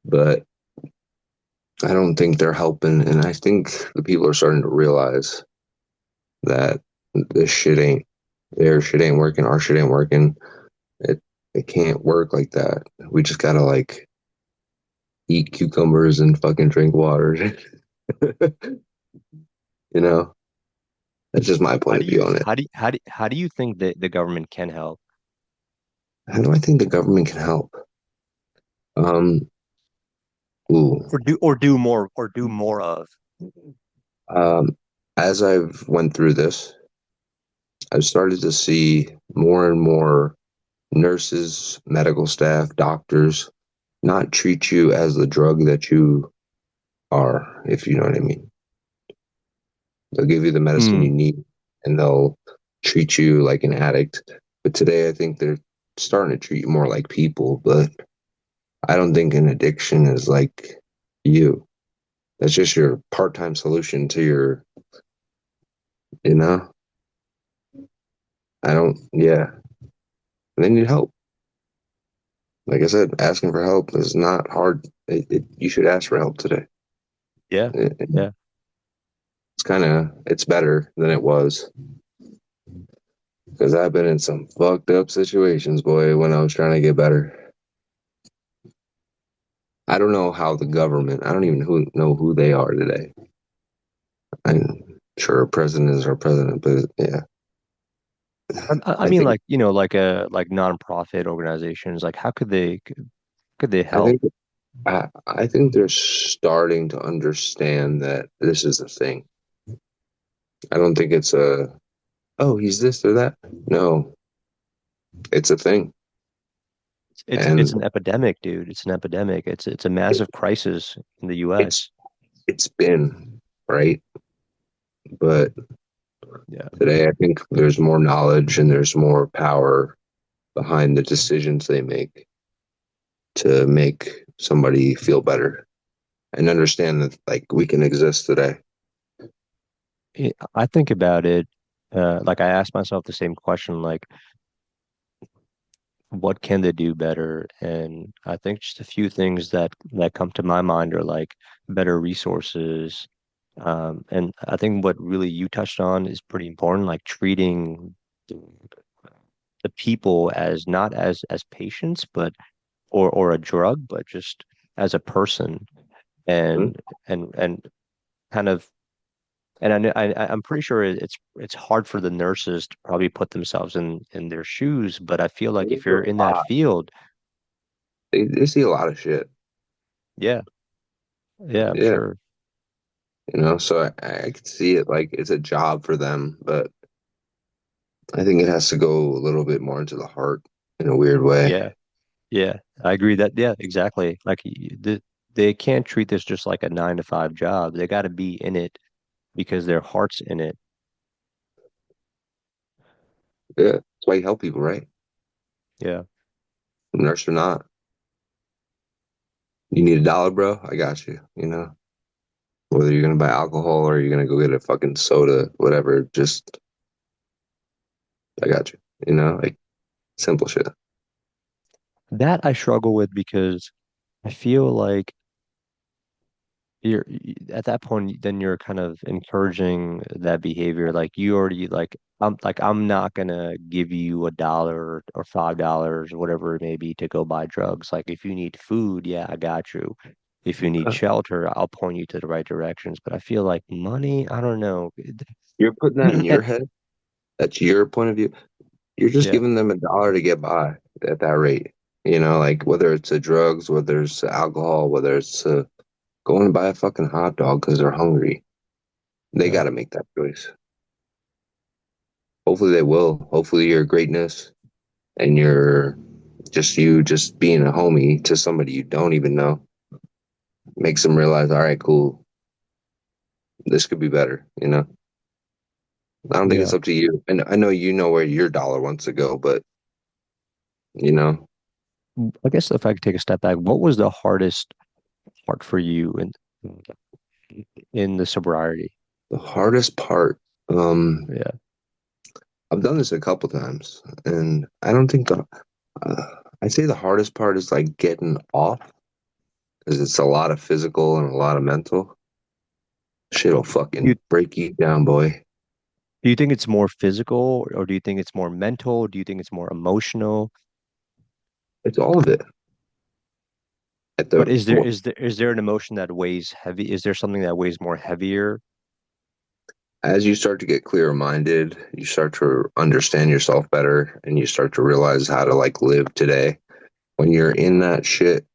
but I don't think they're helping. And I think the people are starting to realize that this shit ain't, their shit ain't working, our shit ain't working. It it can't work like that. We just gotta like eat cucumbers and fucking drink water. you know, that's just my How point do of view you on it. how do you, how do you think that the government can help? How do I think the government can help? Um, ooh, Or do more of? um, as I've went through this, I've started to see more and more nurses, medical staff, doctors not treat you as the drug that you are, if you know what I mean. They'll give you the medicine you Mm. need and they'll treat you like an addict. But today I think they're starting to treat you more like people, but I don't think an addiction is like you. That's just your part-time solution to your, you know, I don't, yeah. And they need help. Like I said, asking for help is not hard. You should ask for help today. Yeah. Yeah. It's kind of, it's better than it was because I've been in some fucked up situations, boy, when I was trying to get better. I don't know how the government, I don't even know who they are today. I'm sure our president is our president, but yeah, I I mean, think, like, like nonprofit organizations, like how could they I help? think, I think they're starting to understand that this is a thing. I don't think it's a, oh, he's this or that. No, it's a thing. It's And an epidemic, dude. It's an epidemic. It's a it, massive crisis in the it's, US. it's been, right? But Yeah. today, I think there's more knowledge and there's more power behind the decisions they make to make somebody feel better and understand that like we can exist today. I think about it, like I ask myself the same question, like what can they do better? And I think just a few things that come to my mind are like better resources. And I think what really you touched on is pretty important, like treating the people as not as patients, but or a drug, but just as a person Mhm. and and kind of and I'm pretty sure it's hard for the nurses to probably put themselves in their shoes, but I feel like if you're in that field, They see a lot of shit. yeah, yeah, I'm Yeah. sure. So I could see it like it's a job for them, but I think it has to go a little bit more into the heart in a weird way. Yeah, yeah, I agree that, yeah, exactly. Like they can't treat this just like a 9 to 5 job. They got to be in it because their heart's in it. Yeah. That's why you help people, right? Yeah, Nurse or not. You need $1, bro? I got you, Whether you're gonna buy alcohol or you're gonna go get a fucking soda, whatever, just I got you. Like simple shit. that I struggle with because I feel like at that point then you're kind of encouraging that behavior like you already I'm not gonna give you $1 or $5 or whatever it may be to go buy drugs. Like if you need food, yeah, I got you. If you need Uh, shelter, I'll point you to the right directions. But I feel like money, I don't know. You're putting that in your And head. That's your point of view. You're just yeah, giving them $1 to get by at that rate. Like whether it's drugs, whether it's alcohol, whether it's going to buy a fucking hot dog because they're hungry. They yeah, got to make that choice. Hopefully they will. Hopefully your greatness and you just being a homie to somebody you don't even know makes them realize, all right, cool, this could be better. I don't think it's yeah. up to you. And I know you know where your dollar wants to go, but you know, I guess if I could take a step back, what was the hardest part for you in the sobriety? the hardest part, um, Yeah. I've done this a couple times, and I don't think uh, I'd say the hardest part is like getting off because it's a lot of physical and a lot of mental. Shit'll You fucking break you down, boy. Do you think it's more physical or do you think it's more mental? Do you think it's more emotional? It's all of it. At But the is there an emotion that weighs heavy? Is there something that weighs more heavier? As you start to get clearer minded, you start to understand yourself better, and you start to realize how to like live today. When you're in that shit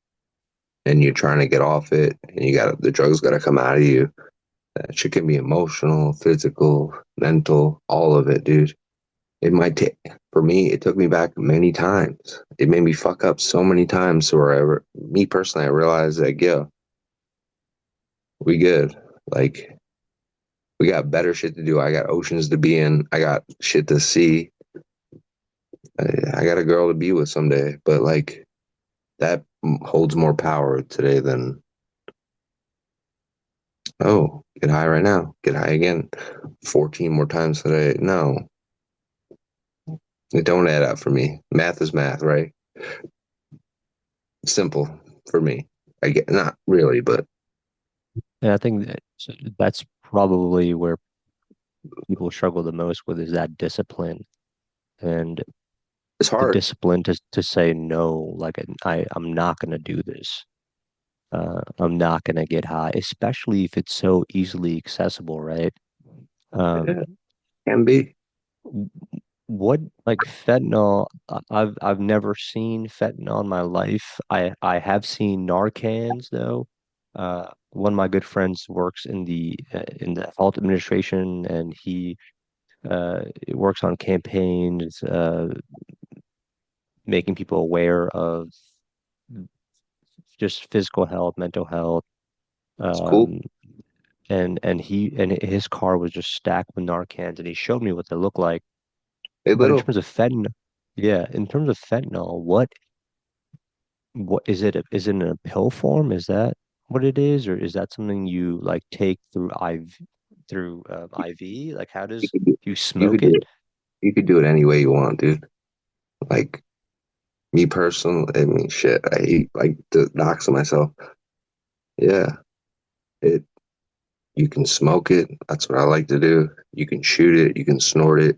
and you're trying to get off it, and the drugs got to come out of you. That shit can be emotional, physical, mental, all of it, dude. It might take, for me, it took me back many times. It made me fuck up so many times where me personally, I realized that, yeah, we good. Like, we got better shit to do. I got oceans to be in. I got shit to see. I got a girl to be with someday. But, like, that holds more power today than Oh, get high right now. Get high again. 14 more times today. No, it don't add up for me. Math is math, right? Simple for me. I get not really, but And I think that's probably where people struggle the most with is that discipline and it's the hard. discipline to say no. Like I'm not gonna do this. I'm not gonna get high, especially if it's so easily accessible, right? Um, Yeah, can be. what like fentanyl? I've never seen fentanyl in my life. I have seen Narcans though. One of my good friends works in the health administration, and he works on campaigns, making people aware of just physical health, mental health. It's cool. Um, and his car was just stacked with Narcans, and he showed me what they look like. A But in little. terms of fentanyl, yeah, in terms of fentanyl, what is it? Is it in a pill form? Is that what it is, or is that something you like take through IV? Like, how You does could do, do you you could smoke do it? it. You could do it any way you want, dude. Like me personally, I mean, shit. I eat like the knocks on myself. Yeah, it. You can smoke it. That's what I like to do. You can shoot it. You can snort it.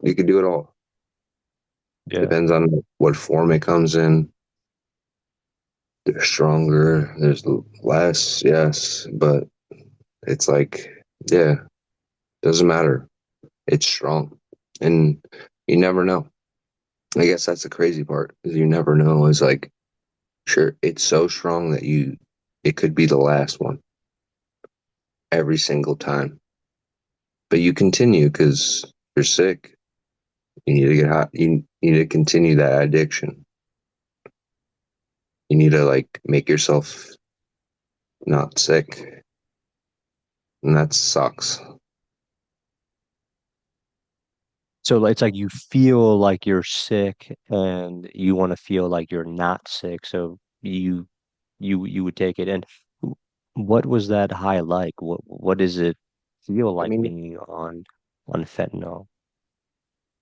You can do it all. Yeah, Depends on what form it comes in. There's stronger. There's less. Yes, but it's like, yeah, doesn't matter. It's strong, and you never know. I guess that's the crazy part. Is you never know. Is like, sure, it's so strong that it could be the last one every single time. But you continue because you're sick. You need to get hot. You need to continue that addiction. You need to like make yourself not sick, and that sucks. so like, it's like you feel like you're sick, and you want to feel like you're not sick, so you would take it. And what was that high like? What does it feel I like mean, being on fentanyl?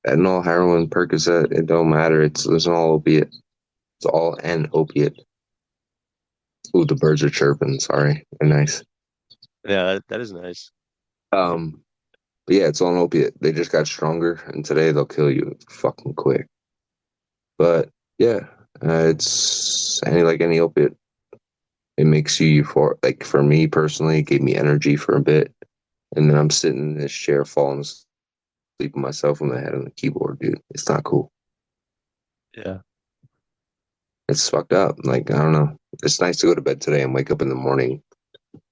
fentanyl, heroin, Percocet, it don't matter. It's all opiate. It's all an opiate. Ooh, the birds are chirping. Sorry, they're nice. Yeah, that is nice. Um, but yeah, it's all an opiate. They just got stronger, and today they'll kill you fucking quick. But yeah, it's any opiate. It makes you for like for me personally, it gave me energy for a bit, and then I'm sitting in this chair, falling asleep with myself in my head on the keyboard, dude. It's not cool. Yeah. It's fucked up. Like I don't know. It's nice to go to bed today and wake up in the morning.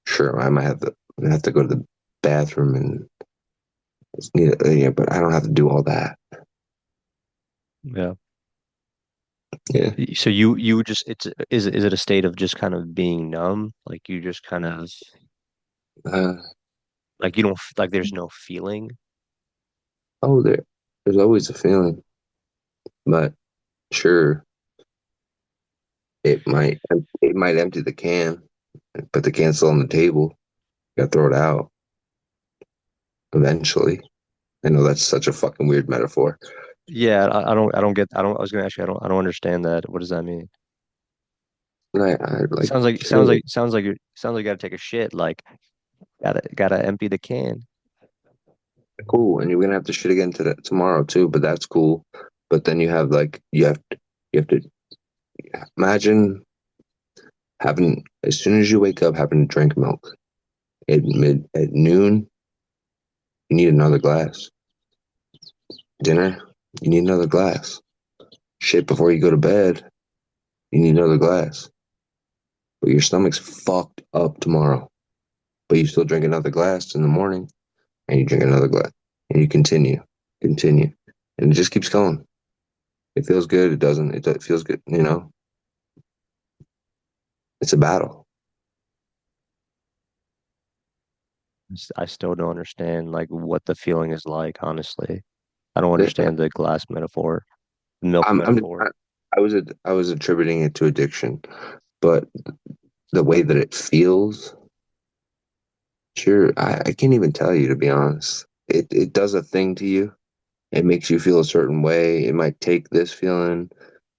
Sure, I might have to go to the bathroom and yeah, but I don't have to do all that. Yeah. Yeah. So you just is it a state of just kind of being numb? Like you just kind of Uh, like you don't like there's no feeling. oh, there's always a feeling, but sure, it might empty the can, but the can's still on the table. You gotta throw it out eventually. I know that's such a fucking weird metaphor. Yeah, I don't get I don't I was gonna ask you I don't understand that. What does that mean? And I like sure, Sounds like you gotta take a shit. Like gotta empty the can. cool, and you're gonna have to shit again tomorrow too, but that's cool. But then you have to imagine having as soon as you wake up having to drink milk at noon. You need another glass. Dinner, you need another glass. Shit before you go to bed, you need another glass. But your stomach's fucked up tomorrow. But you still drink another glass in the morning, and you drink another glass, and you continue, and it just keeps going. It feels good. It doesn't. It feels good. You know, it's a battle. I still don't understand like what the feeling is like, honestly. I don't Yeah. understand the glass metaphor, milk I'm metaphor. I was attributing it to addiction, but the way that it feels, Sure, I can't even tell you to be honest. It does a thing to you. It makes you feel a certain way. It might take this feeling,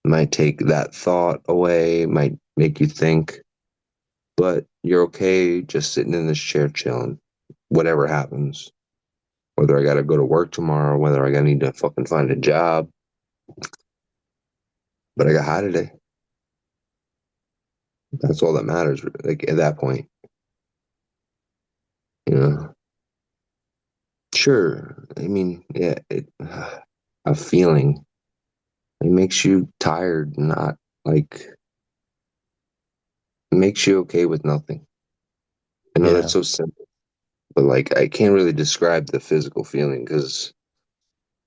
it might take that thought away, it might make you think, but you're okay just sitting in this chair chilling. Whatever happens, whether I gotta go to work tomorrow, whether I gotta need to fucking find a job, but I got high today. That's all that matters. Like at that point, you know. Sure. I mean, yeah, a feeling. It makes you tired, not like it makes you okay with nothing. I know that's Yeah. so simple, but like I can't really describe the physical feeling because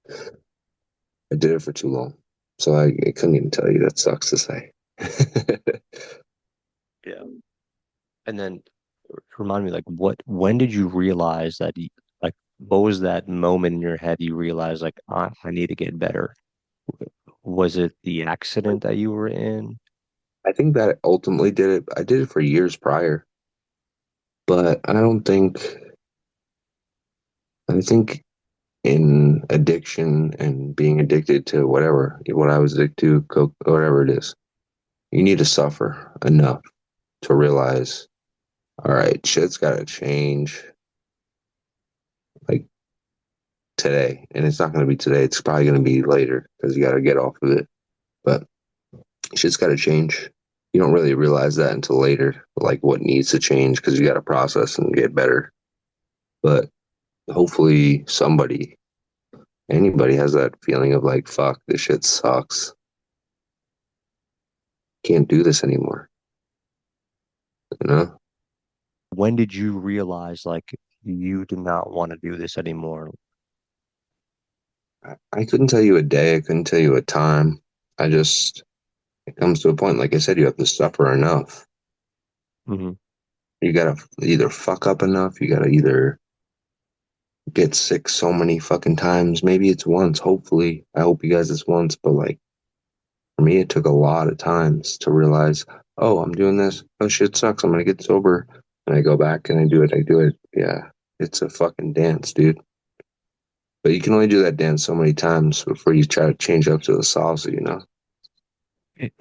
I did it for too long. So I couldn't even tell you. That sucks to say. Yeah. And then remind me, like, when did you realize that, like, what was that moment in your head you realized, like, I need to get better? Was it the accident that you were in? I think that ultimately did it. I did it for years prior, but I think in addiction and being addicted to whatever, what I was addicted to, coke, whatever it is, you need to suffer enough to realize, all right, shit's got to change like today. And it's not going to be today. It's probably going to be later because you got to get off of it. But shit's got to change. You don't really realize that until later, like what needs to change because you got to process and get better. But hopefully anybody has that feeling of like, fuck, this shit sucks. Can't do this anymore. You know? When did you realize, like, you did not want to do this anymore? I couldn't tell you a day. I couldn't tell you a time. It comes to a point, like I said, you have to suffer enough. Hmm. You gotta either fuck up enough, you gotta either get sick so many fucking times. Maybe it's once, hopefully. I hope you guys it's once, but like for me, it took a lot of times to realize, oh, I'm doing this. Oh shit sucks. I'm gonna get sober. And I go back and I do it. I do it. Yeah. It's a fucking dance, dude. But you can only do that dance so many times before you try to change up to the salsa, you know?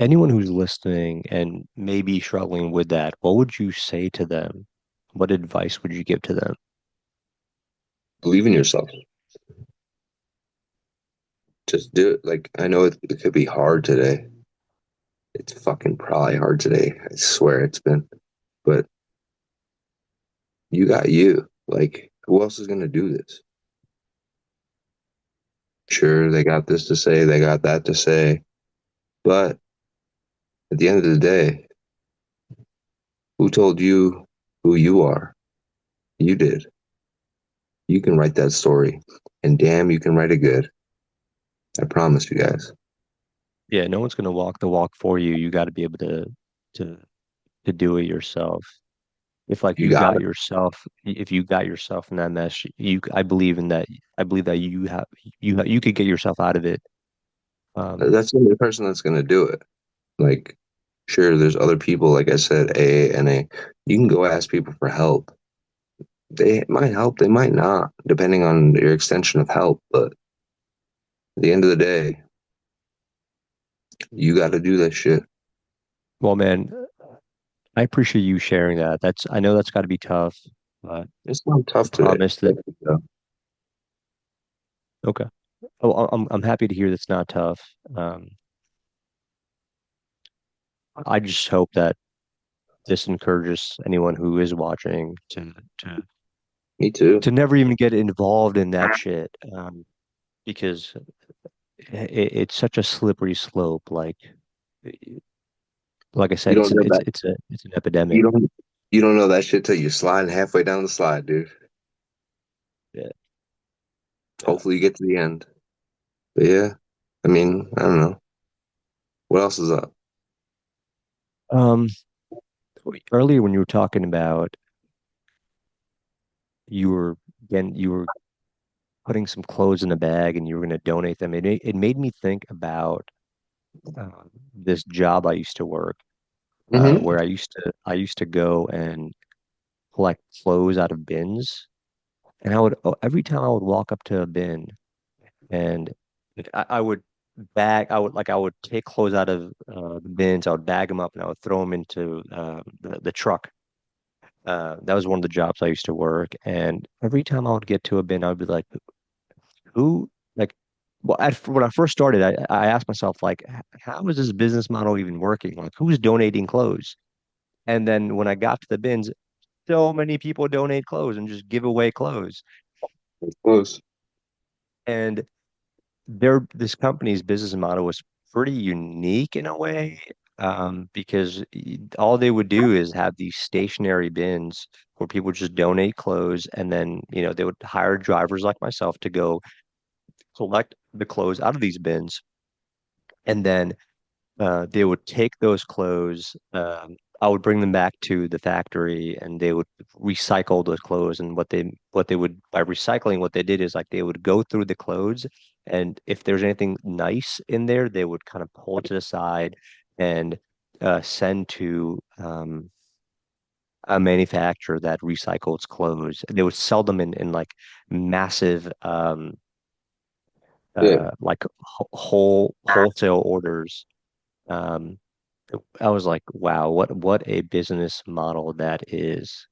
Anyone who's listening and maybe struggling with that, what would you say to them? What advice would you give to them? Believe in yourself. Just do it. Like I know it could be hard today. It's fucking probably hard today. I swear it's been. But you got you. Like, who else is gonna do this? Sure, they got this to say, they got that to say, but at the end of the day, who told you who you are? You did. You can write that story, and damn, you can write it good. I promise you guys. Yeah, no one's gonna walk the walk for you. You got to be able to to do it yourself. If like You got it. if you got yourself in that mess, I believe in that. I believe that you could get yourself out of it. Um, That's the only person that's gonna do it. Like, sure, there's other people, like I said, A and A. You can go ask people for help. They might help, they might not, depending on your extension of help. But at the end of the day, you got to do that shit. well, man, I appreciate you sharing that. I know that's got to be tough, but It's not I tough today. promise that. Okay. Oh, I'm happy to hear that's not tough. Um, I just hope that this encourages anyone who is watching to Me too. to never even get involved in that shit, because it's such a slippery slope. Like I You said, don't know that. it's an epidemic. You don't. You don't know that shit till you're sliding halfway down the slide, dude. Yeah. Yeah. Hopefully, you get to the end. But yeah, I mean, I don't know. What else is up? Um, Earlier when you were talking about you were you were putting some clothes in a bag and you were going to donate them. It made me think about this job I used to work, Hmm. where I used to go and collect clothes out of bins, and I would every time I would walk up to a bin and I would I would take clothes out of the bins, I would bag them up, and I would throw them into the truck. That was one of the jobs I used to work, and every time I would get to a bin, I would be like, who like well when I first started I asked myself like how is this business model even working, like who's donating clothes, and then when I got to the bins so many people donate clothes and just give away clothes, It's close. and this company's business model was pretty unique in a way, because all they would do is have these stationary bins where people just donate clothes, and then they would hire drivers like myself to go collect the clothes out of these bins, and then they would take those clothes. I would bring them back to the factory, and they would recycle those clothes. And what they would by recycling, what they did is like they would go through the clothes, and if there's anything nice in there, they would kind of pull it to the side and send to a manufacturer that recycles clothes. And they would sell them in like massive Yeah, like wholesale orders. Um, I was like, wow, what a business model that is.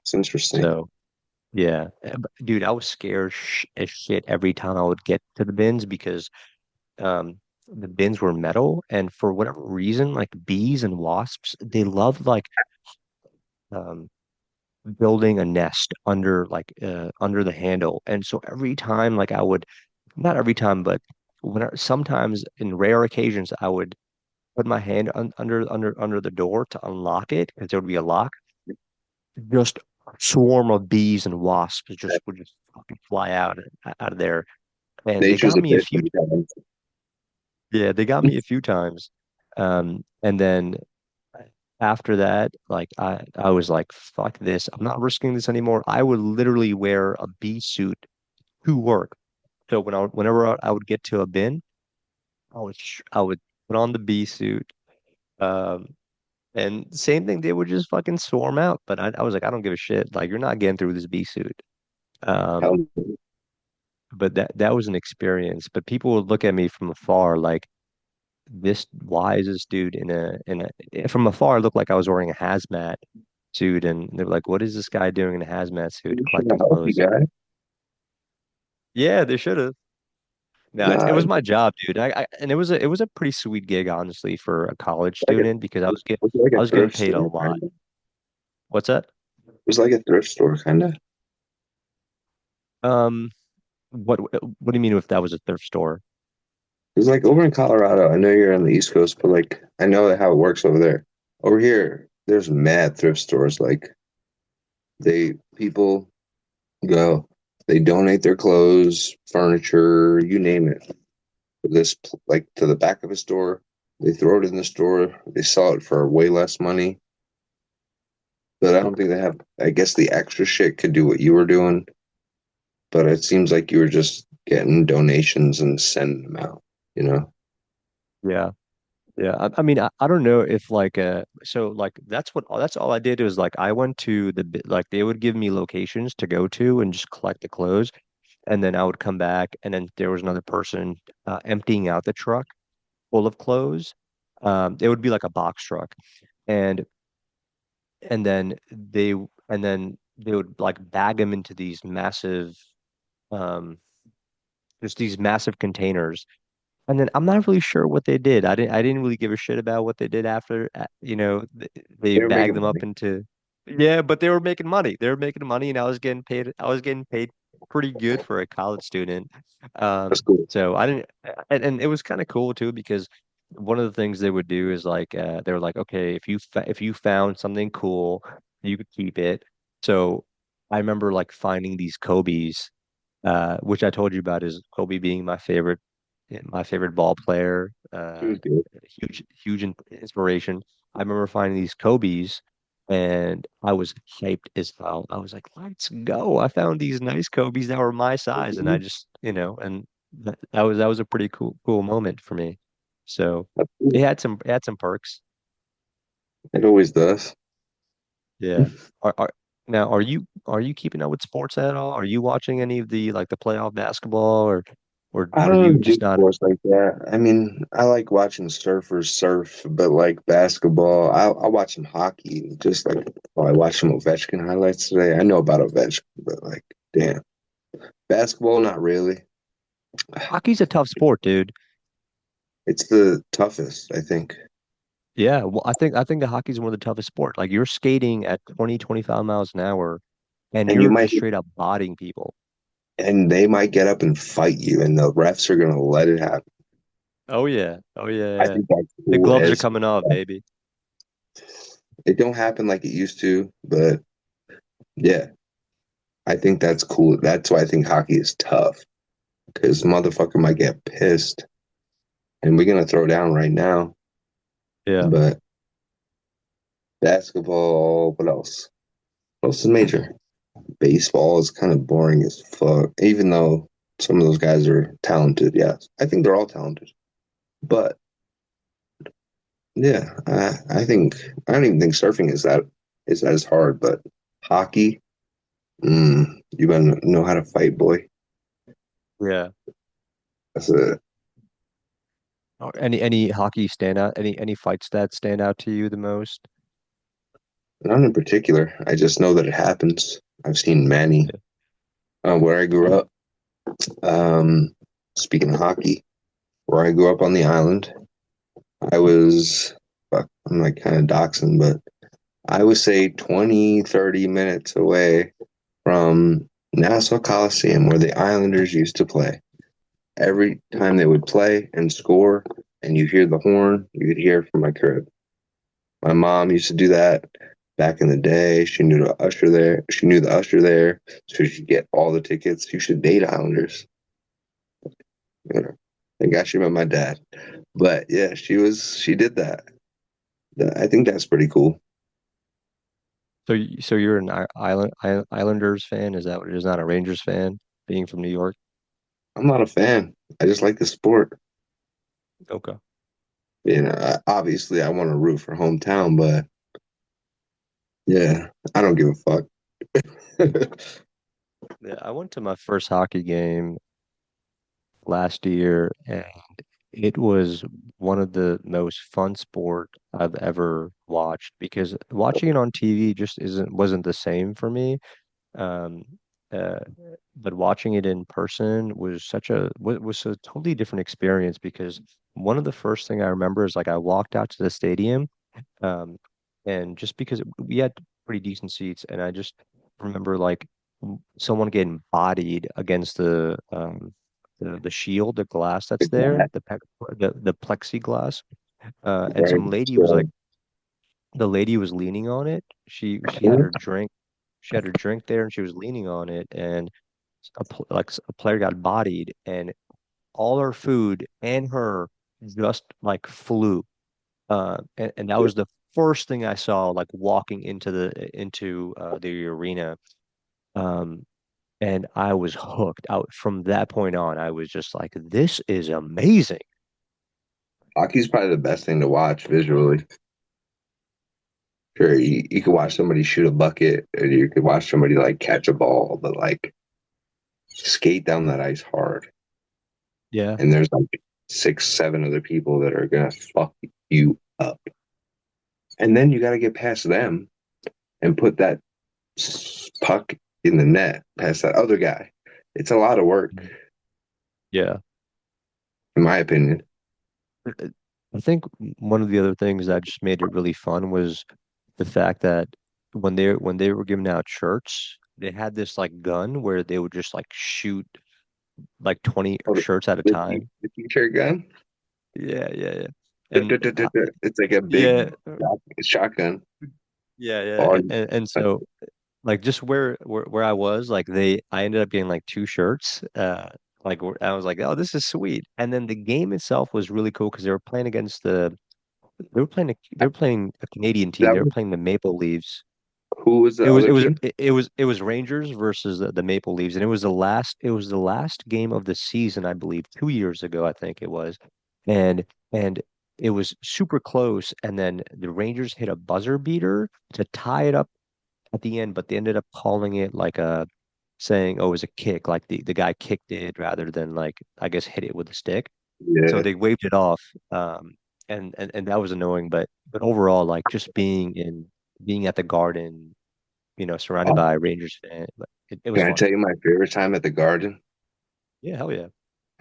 it's interesting. So yeah, dude, I was scared sh as shit every time I would get to the bins because um the bins were metal, and for whatever reason, like bees and wasps, they love like um building a nest under under the handle. And so every time like I would not every time, but sometimes in rare occasions I would put my hand under the door to unlock it because there would be a lock. Just a swarm of bees and wasps would just fucking fly out of there. And they Nature's got a me a bitch few, sometimes. yeah, they got me a few times. And then after that, like I was like, fuck this. I'm not risking this anymore. I would literally wear a bee suit to work. So whenever I would get to a bin, I would put on the bee suit. Um, and same thing, they would just fucking swarm out. But I was like, I don't give a shit. Like, you're not getting through this bee suit. Um, Hell, but that was an experience. But people would look at me from afar like why is this dude from afar it looked like I was wearing a hazmat suit, and they were like, what is this guy doing in a hazmat suit you should collecting have helped you clothes? guy. Yeah, they should have. No, it Nah, was my job, dude. And it was a pretty sweet gig, honestly, for a college like a, student because was it like I a was getting thrift paid a store lot. kind of? What's that? It was like a thrift store kind of. It Um, what do you mean if that was a thrift store? was like over in Colorado. I know you're on the East Coast, but like I know how it works over there. Over here, there's mad thrift stores. Like people go, they donate their clothes, furniture, you name it. Like to the back of a store. They throw it in the store. They sell it for way less money. But I don't think they have. I guess the extra shit could do what you were doing, but it seems like you were just getting donations and sending them out. You know, Yeah. Yeah, I mean, I don't know if like so like that's all I did was like I went to like they would give me locations to go to and just collect the clothes, and then I would come back, and then there was another person emptying out the truck full of clothes. It would be like a box truck, and and then they and then they would like bag them into these massive um just these massive containers. And then I'm not really sure what they did. I didn't really give a shit about what they did after, they they were bagged making them up money. into, yeah, but they were making money. They were making money, and I was getting paid pretty good for a college student. That's cool. So I didn't, and it was kind of cool too because one of the things they would do is like they were like, okay, if you found something cool, you could keep it. So I remember like finding these Kobe's, which I told you about is Kobe being my favorite ball player, It was good. huge inspiration. I remember finding these Kobe's, and I was hyped as hell. I was like, "Let's go!" I found these nice Kobe's that were my size, and I just, and that was a pretty cool moment for me. So That's cool. it had some perks. It always does. Yeah. Are Now, are you keeping up with sports at all? Are you watching any of the like the playoff basketball or I are don't you really do just not? sports like that. I mean, I like watching surfers surf, but like basketball, I watch some hockey. Just like, oh, I watched some Ovechkin highlights today. I know about Ovechkin, but like, damn, basketball, not really. Hockey's a tough sport, dude. It's the toughest, I think. Yeah, well, I think the hockey's one of the toughest sports. Like you're skating at 20, 25 miles an hour and And you you're might, just straight up bodying people. and they might get up and fight you, and the refs are gonna let it happen. Oh yeah. Oh yeah, I yeah. think that's The cool gloves are as coming off, baby. it don't happen like it used to, but yeah, I think that's cool. That's why I think hockey is tough because motherfucker might get pissed, and we're gonna throw down right now. Yeah. But basketball, what else? What else is major? Baseball is kind of boring as fuck. Even though some of those guys are talented, yes, I think they're all talented. But yeah, I think I don't even think surfing is that as hard. But hockey, you better know how to fight, boy. Yeah. That's it. Or any hockey stand out? Any fights that stand out to you the most? None in particular. I just know that it happens. I've seen many. Where I grew up, um, speaking of hockey, where I grew up on the island, I was, fuck, I'm like kind of doxing, but I would say 20, 30 minutes away from Nassau Coliseum where the Islanders used to play. Every time they would play and score, and you hear the horn, you could hear it from my crib. My mom used to do that back in the day. She knew the usher there. She knew the usher there, so she could get all the tickets. You should date Islanders. You know, thank God she met my dad. But yeah, she did that. I think that's pretty cool. So you're an Islanders fan? Is that what it is? Not a Rangers fan, being from New York? I'm not a fan. I just like the sport. Okay. You know, obviously I want to root for hometown, but yeah, I don't give a fuck. Yeah, I went to my first hockey game last year, and it was one of the most fun sport I've ever watched because watching it on TV just wasn't the same for me. Um, uh, but watching it in person was a totally different experience because one of the first thing I remember is like I walked out to the stadium, um, and just because we had pretty decent seats, and I just remember like someone getting bodied against the shield, the glass that's there, That the plexiglass, and very some lady was like chill. the lady was leaning on it. She had her drink. She had her drink there, and she was leaning on it, and a player got bodied, and all her food and her just like flew. And that was the first thing I saw, like walking into the arena. Um, and I was hooked. Out from that point on, I was just like, this is amazing. Hockey's probably the best thing to watch visually. Sure, you could watch somebody shoot a bucket, and you could watch somebody like catch a ball, but like skate down that ice hard. Yeah. And there's like six, seven other people that are gonna fuck you up. And then you got to get past them and put that puck in the net past that other guy. It's a lot of work, Yeah. in my opinion. I think one of the other things that just made it really fun was the fact that when they were giving out shirts, they had this like gun where they would just like shoot like 20 Oh, shirts at a time. the t-shirt gun. Yeah, yeah, yeah. And It's like a big yeah, shotgun. yeah, yeah. Or And so like just where I was, like I ended up getting like two shirts. I was like, oh, this is sweet. And then the game itself was really cool because they were playing a Canadian team. that They were was playing the Maple Leafs. who was It the was other it was team? it was Rangers versus the Maple Leafs, and it was the last game of the season, I believe, 2 years ago, I think it was, and and it was super close, and then the Rangers hit a buzzer beater to tie it up at the end, but they ended up calling it like a saying, oh, it was a kick, like the guy kicked it rather than like I guess hit it with a stick. So Yeah. they waved it off, and that was annoying. But overall, like just being at the Garden, surrounded Oh, by Rangers fans, like, it was can I fun. tell you my favorite time at the Garden? Yeah, hell yeah.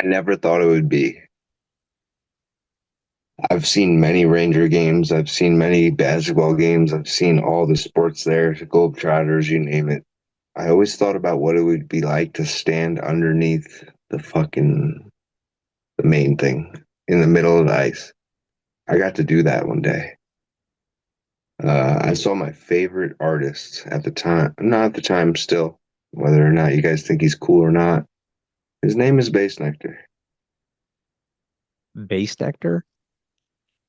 I never thought it would be. I've seen many Ranger games. I've seen many basketball games. I've seen all the sports there, the Globetrotters, you name it. I always thought about what it would be like to stand underneath the main thing in the middle of the ice. I got to do that one day. I saw my favorite artist at the time, not at the time still, whether or not you guys think he's cool or not. His name is Bass Nectar. Base Nectar?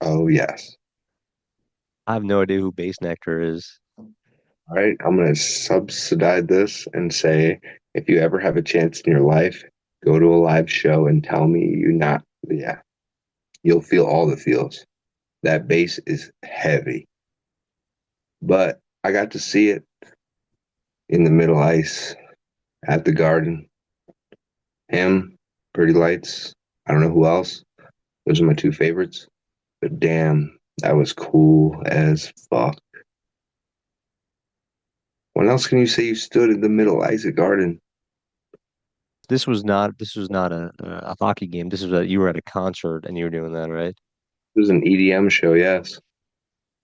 Oh, yes. I have no idea who Base Nectar is. All right. I'm going to subsidize this and say if you ever have a chance in your life, go to a live show and tell me you not, yeah, you'll feel all the feels. That bass is heavy. But I got to see it in the middle ice at the Garden. Him, Pretty Lights. I don't know who else. Those are my two favorites. But damn, that was cool as fuck. When else can you say you stood in the middle Isaac Garden? This was not a hockey game. You were at a concert and you were doing that, right? It was an EDM show, yes.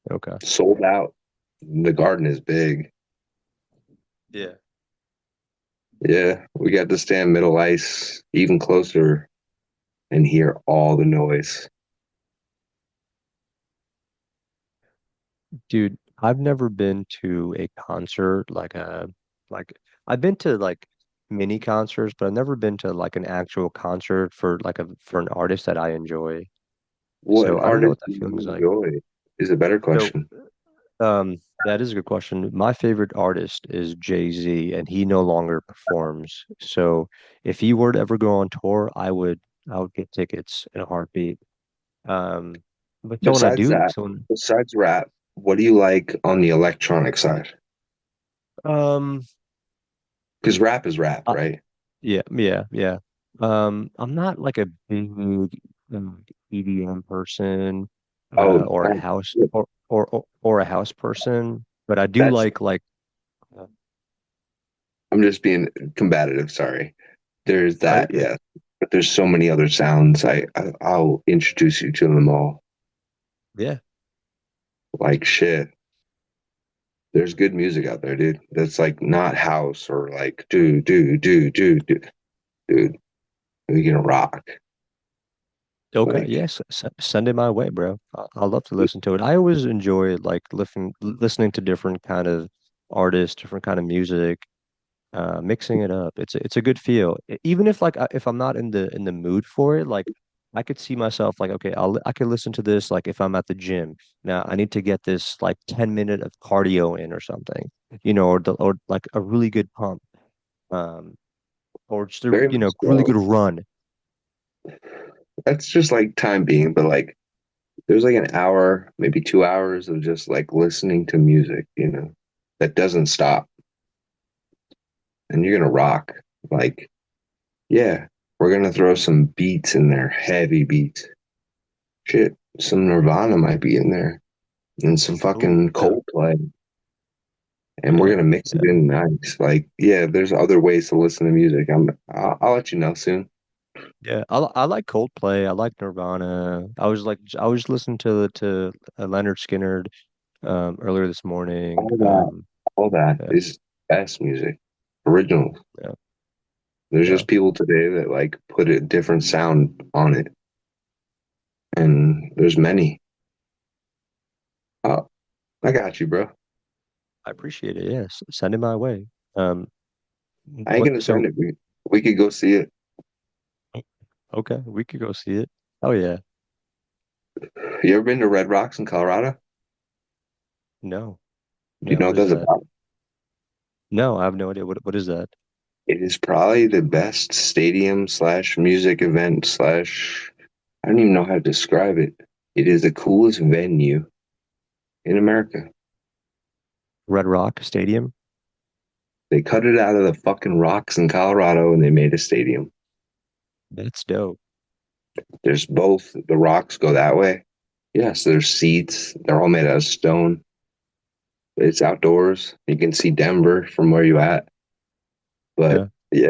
Okay. Sold out. The garden is big. Yeah. Yeah, we got to stand middle ice even closer and hear all the noise. Dude, I've never been to a concert like I've been to like mini concerts, but I've never been to like an actual concert for an artist that I enjoy. What So I don't know artist what that do feeling is you like. enjoy? Is a better So question. that is a good question. My favorite artist is Jay-Z, and he no longer performs. So if he were to ever go on tour, I would get tickets in a heartbeat. Um, but so when I Besides do, that, besides rap, what do you like on the electronic side? um, Because rap is rap, I, right? yeah, yeah, yeah. I'm not like a big EDM person, Oh, or a house or a house person, but I do that's, like uh, I'm just being combative, sorry. There's oh, you're that, good. yeah. But there's so many other sounds. I'll introduce you to them all. Yeah. Like shit. There's good music out there, dude. That's like not house or like dude. We can rock. Okay. Like Yes. Send it my way, bro. I love to listen to it. I always enjoy like listening to different kind of artists, different kind of music, mixing it up. It's a good feel. Even if if I'm not in the mood for it, like I could see myself like, okay, I could listen to this like if I'm at the gym. Now I need to get this like 10 minute of cardio in or something, or like a really good pump, um, or just a very much really so. good run. That's just like time being, but like there's like an hour, maybe 2 hours of just like listening to music, that doesn't stop. And you're gonna rock. Like, yeah, we're gonna throw some beats in there, heavy beats. Shit, some Nirvana might be in there, and some Oh fucking yeah, Coldplay, and we're yeah, gonna mix it yeah, in nice. Like, yeah, there's other ways to listen to music. I'll let you know soon. yeah. I like Coldplay. I like Nirvana. I was listening to Leonard Skinner earlier this morning. All that, all that Yeah, is best music, original. yeah, There's yeah. just people today that like put a different sound on it, and there's many. Oh, I got you, bro. I appreciate it. Yes, send it my way. Um, I ain't what? gonna send So it. We could go see it. okay, we could go see it. Oh yeah, You ever been to Red Rocks in Colorado? no, Do you no. know What what is that's that? about? No, I have no idea. What is that? It is probably the best stadium slash music event slash, I don't even know how to describe it. It is the coolest venue in America. Red Rock Stadium. They cut it out of the fucking rocks in Colorado and they made a stadium. That's dope. There's both. The rocks go that way. Yes, there's seats. They're all made out of stone. It's outdoors. You can see Denver from where you at. But Yeah. yeah,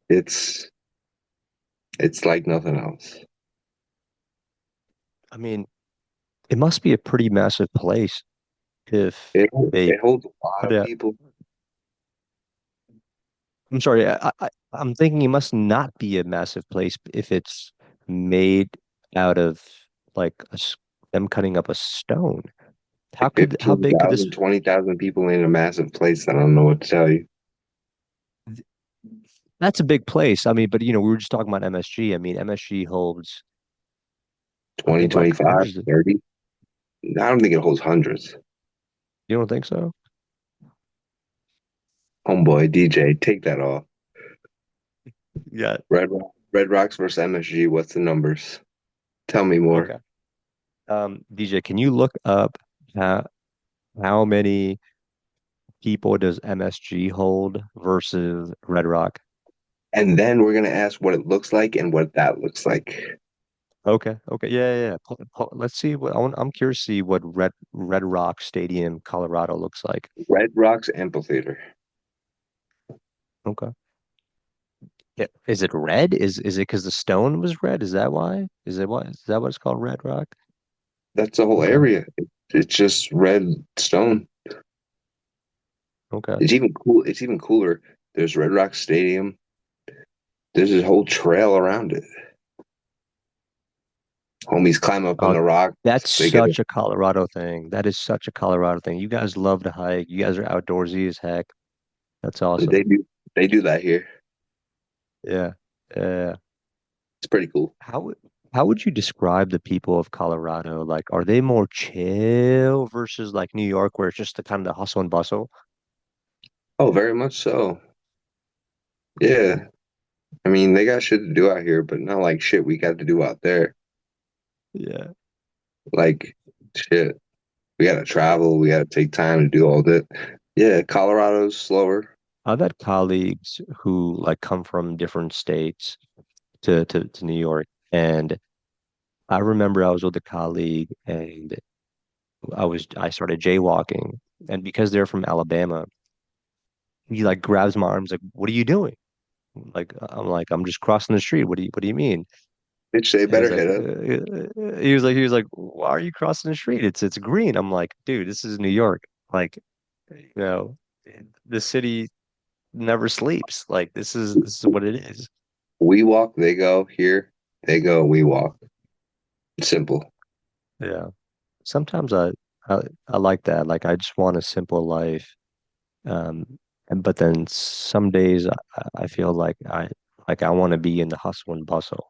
it's it's like nothing else. I mean, it must be a pretty massive place if It they it holds a lot put of it. people. I'm sorry. I'm thinking it must not be a massive place if it's made out of like them cutting up a stone. If How big could this? 15,000, 20,000 people in a massive place, I don't know what to tell you. That's a big place. I mean, but we were just talking about MSG. I mean, MSG holds, I Twenty, think, like 25, hundreds of, 30. I don't think it holds hundreds. you don't think so? Homeboy, DJ, take that off. Yeah. Red Rocks versus MSG. What's the numbers? Tell me more. Okay. DJ, can you look up how how many people does MSG hold versus Red Rock? And then we're gonna ask what it looks like and what that looks like. Okay. Okay. Yeah. Yeah. Yeah. Let's see I'm curious to see what Red Rock Stadium, Colorado looks like. Red Rocks Amphitheater. Okay. Yeah. Is it red? Is it because the stone was red? Is that why? Is that what it's called, Red Rock? That's the whole Okay. area. It's just red stone. Okay. It's even cool. It's even cooler. There's Red Rock Stadium. There's this whole trail around it. Homies climb up on Uh, the rocks. that's They get it. such a Colorado thing. That is such a Colorado thing. You guys love to hike. You guys are outdoorsy as heck. That's They awesome. do. They do that here. Yeah. Yeah. It's pretty cool. How would how would you describe the people of Colorado? Like, are they more chill versus like New York, where it's just the kind of the hustle and bustle? Oh, very much so. Yeah. I mean, they got shit to do out here, but not like shit we got to do out there. Yeah. Like shit. We gotta travel. We gotta take time to do all that. Yeah, Colorado's slower. I've had colleagues who like come from different states to New York, and I remember I was with a colleague, and I started jaywalking, and because they're from Alabama, he like grabs my arms like, "What are you doing?" Like, I'm just crossing the street. What do you mean? Bitch, they And he's better like, hit us. why are you crossing the street? It's green. I'm like, dude, this is New York. Like, you know, the city never sleeps. Like, this is what it is. We walk, they go. Here, they go, we walk. Simple. Yeah. Sometimes I like that. Like, I just want a simple life. But then some days I feel like I want to be in the hustle and bustle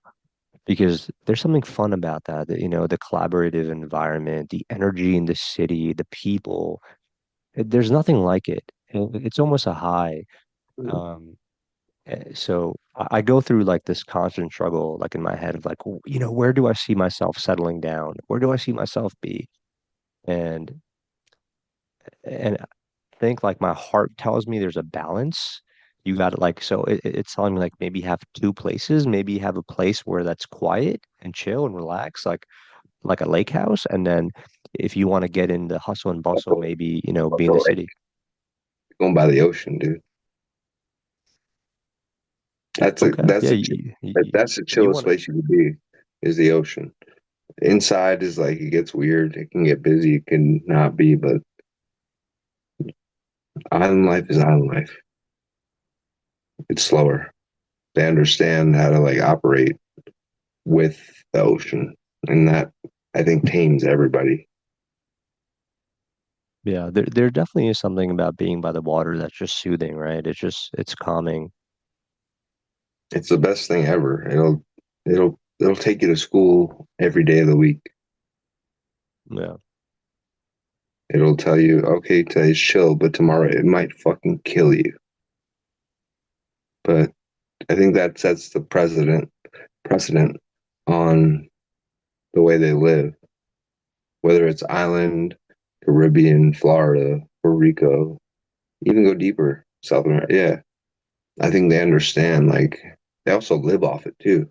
because there's something fun about that, the collaborative environment, the energy in the city, the people. There's nothing like it. It's almost a high. Um, so I go through like this constant struggle, like in my head of like, where do I see myself settling down? Where do I see myself be? And and I think like my heart tells me there's a balance. You got to like, so it's telling me like maybe have two places, maybe have a place where that's quiet and chill and relax, like a lake house. And then if you want to get in the hustle and bustle, maybe, be in the Also, like, city. going by the ocean, dude. Okay. Yeah. That's the You chillest want to, place you can be is the ocean. Inside is like it gets weird. It can get busy. It can not be, but island life is island life. It's slower. They understand how to like operate with the ocean, and that I think tames everybody. yeah, there definitely is something about being by the water that's just soothing, right? It's calming. It's the best thing ever. It'll take you to school every day of the week. Yeah. It'll tell you, okay, today's chill, but tomorrow it might fucking kill you. But I think that sets the precedent on the way they live, whether it's island, Caribbean, Florida, Puerto Rico, even go deeper, South America. Yeah, I think they understand. Like they also live off it too.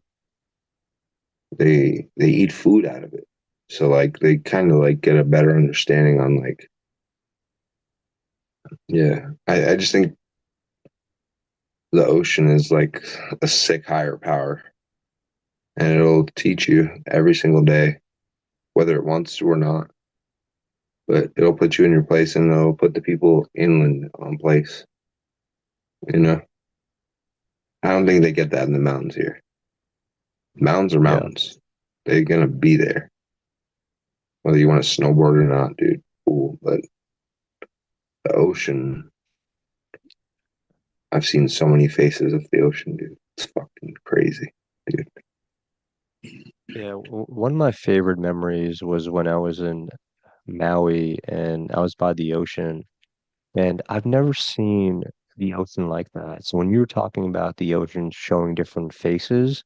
They eat food out of it, so like they kind of like get a better understanding on like yeah. I just think the ocean is like a sick higher power, and it'll teach you every single day, whether it wants to or not. But it'll put you in your place, and it'll put the people inland on place. You know, I don't think they get that in the mountains here. Mountains are Yeah. mountains. They're gonna be there, whether you want to snowboard or not, dude. Cool, but the ocean, I've seen so many faces of the ocean, dude. It's fucking crazy, dude. Yeah, one of my favorite memories was when I was in Maui and I was by the ocean, and I've never seen the ocean like that. So when you were talking about the ocean showing different faces,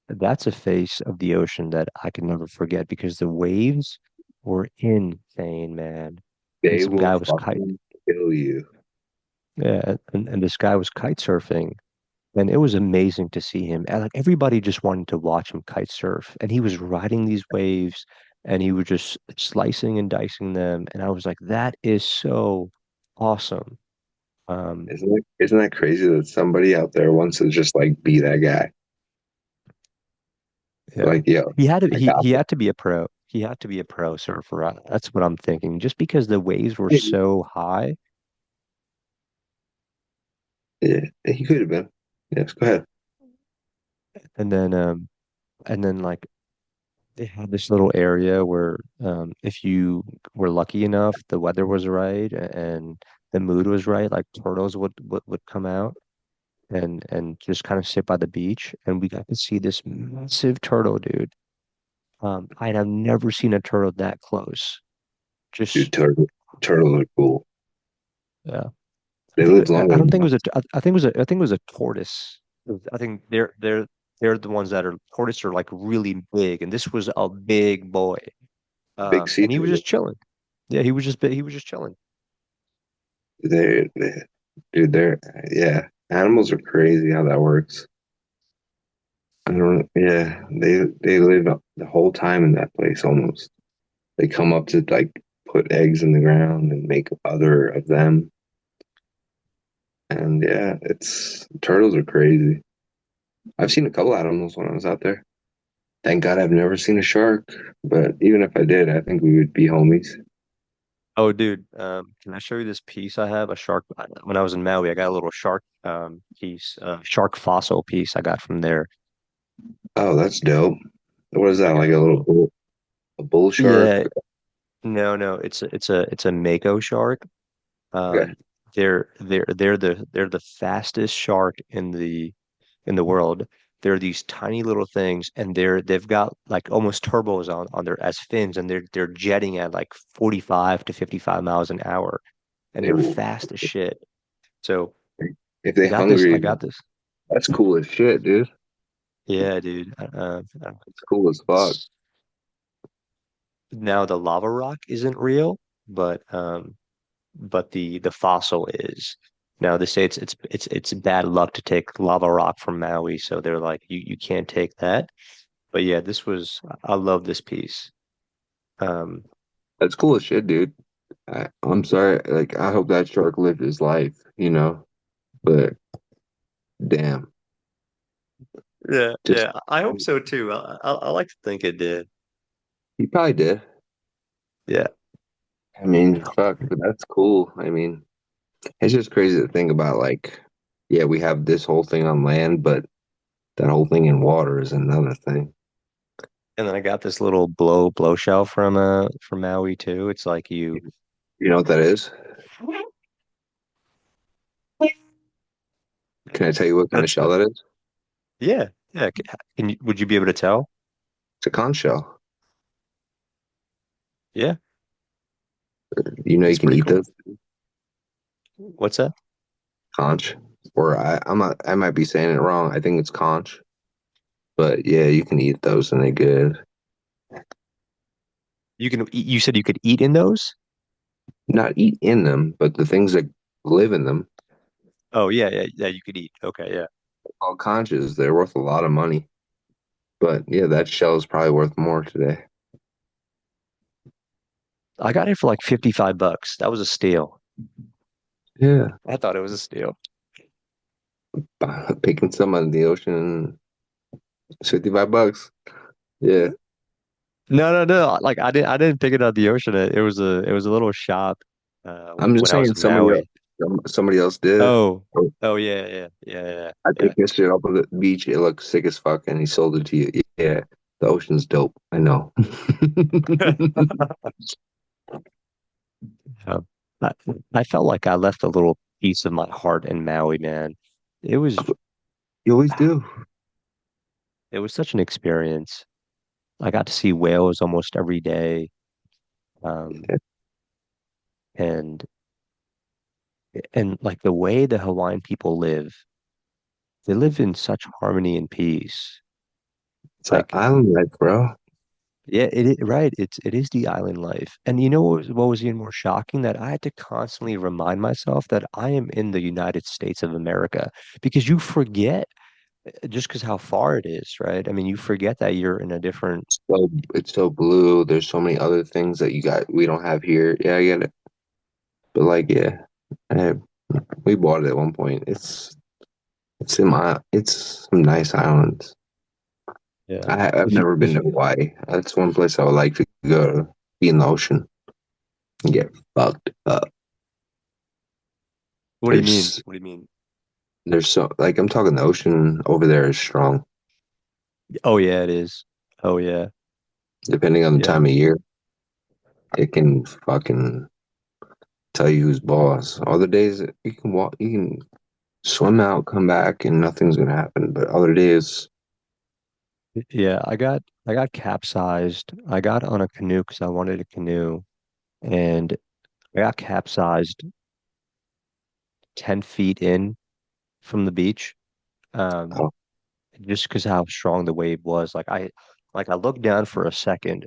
that's a face of the ocean that I can never forget because the waves were insane, man. And They some will guy was fucking kill you. yeah, and this guy was kite surfing. And it was amazing to see him. And like everybody just wanted to watch him kite surf. And he was riding these waves and he was just slicing and dicing them. And I was like, that is so awesome. Um, Isn't that crazy that somebody out there wants to just like be that guy? yeah. Like, yo, I got He had to be a pro. He had to be a pro surfer. That's what I'm thinking. Just because the waves were this. so high. Yeah, he could have been. Yes, go ahead. And then like they had this little area where if you were lucky enough, the weather was right and the mood was right, like turtles would come out and just kind of sit by the beach. And we got to see this massive turtle, dude. I have never seen a turtle that close. Dude, Just turtles are cool. yeah. They live I longer don't than think it was us. I think it was I think it was a tortoise. I think they're the ones that are tortoise are like really big, and this was a big boy. Big sea And he was turtles. just chilling. Yeah, he was just chilling. They, dude, they're yeah. Animals are crazy how that works. I don't. Yeah, they live the whole time in that place almost. They come up to like put eggs in the ground and make other of them. And yeah, it's turtles are crazy. I've seen a couple animals when I was out there. Thank God I've never seen a shark, but even if I did, I think we would be homies. Oh, dude, can I show you this piece I have? A shark. When I was in Maui, I got a little shark piece, shark fossil piece I got from there. Oh, that's dope. What is I that? got Like a little. a bull shark? Yeah, no, it's a mako shark. Okay. Um, they're the fastest shark in the world. They're these tiny little things, and they've got like almost turbos on their as fins, and they're jetting at like 45 to 55 miles an hour, and They they're will. fast as shit. So If they I hungry, got this. that's cool as shit, dude. Yeah, dude. It's cool as fuck. Now the lava rock isn't real, but the fossil is. Now they say it's bad luck to take lava rock from Maui, so they're like you can't take that. But yeah, this was I love this piece. Um, That's cool as shit, dude. I'm sorry. Like, I hope that shark lived his life, you know. But damn, just yeah. I hope so too. I like to think it did. he probably did. Yeah. I mean, fuck, but that's cool. I mean, it's just crazy to think about. Like, yeah, we have this whole thing on land, but that whole thing in water is another thing. And then I got this little blow shell from Maui too. It's like you You know what that is? Can I tell you what kind of that's shell that is? yeah. Would you be able to tell? It's a conch shell. Yeah, You know you it's can pretty eat cool. those What's that? conch, or I'm not. I might be saying it wrong. I think it's conch, but yeah, you can eat those and they're good. You said you could eat in those? Not eat in them, but the things that live in them. Oh yeah, yeah, yeah. You could eat. Okay, yeah. All conches, they're worth a lot of money. But yeah, that shell is probably worth more today. I got it for like $55. That was a steal. Yeah, I thought it was a steal. picking some out of the ocean, it's $55. Yeah, No, no, no. Like I didn't pick it out of the ocean. It was a little shop I'm just when I was saying in Maui. somebody else did. Oh, oh yeah, yeah, yeah, yeah, I yeah. picked this shit up on the beach. It looks sick as fuck, and he sold it to you. Yeah, the ocean's dope. I know. Yeah. I, I felt like I left a little piece of my heart in Maui, man. It was You always do. it was such an experience. I got to see whales almost every day. Um, and and like the way the Hawaiian people live, they live in such harmony and peace. It's an Like, island life, bro. yeah, right. It is the island life. And you know what was even more shocking? That I had to constantly remind myself that I am in the United States of America because you forget just because how far it is, right? I mean, you forget that you're in a different. It's so blue. There's so many other things that you got we don't have here. Yeah, I get it. But like, yeah, I, we bought it at one point. It's some nice islands. Yeah. I've If you never been if to Hawaii. That's one place I would like to go to, be in the ocean and get fucked up. What do you mean? There's What do you mean? there's so like I'm talking the ocean over there is strong, Oh yeah, it is. Oh yeah. depending on the Yeah. time of year. It can fucking tell you who's boss. Other days you can walk, you can swim out, come back, and nothing's gonna happen. But other days, Yeah, I got capsized. I got on a canoe because I wanted a canoe and I got capsized 10 feet in from the beach. Um, oh, just because how strong the wave was. Like I looked down for a second,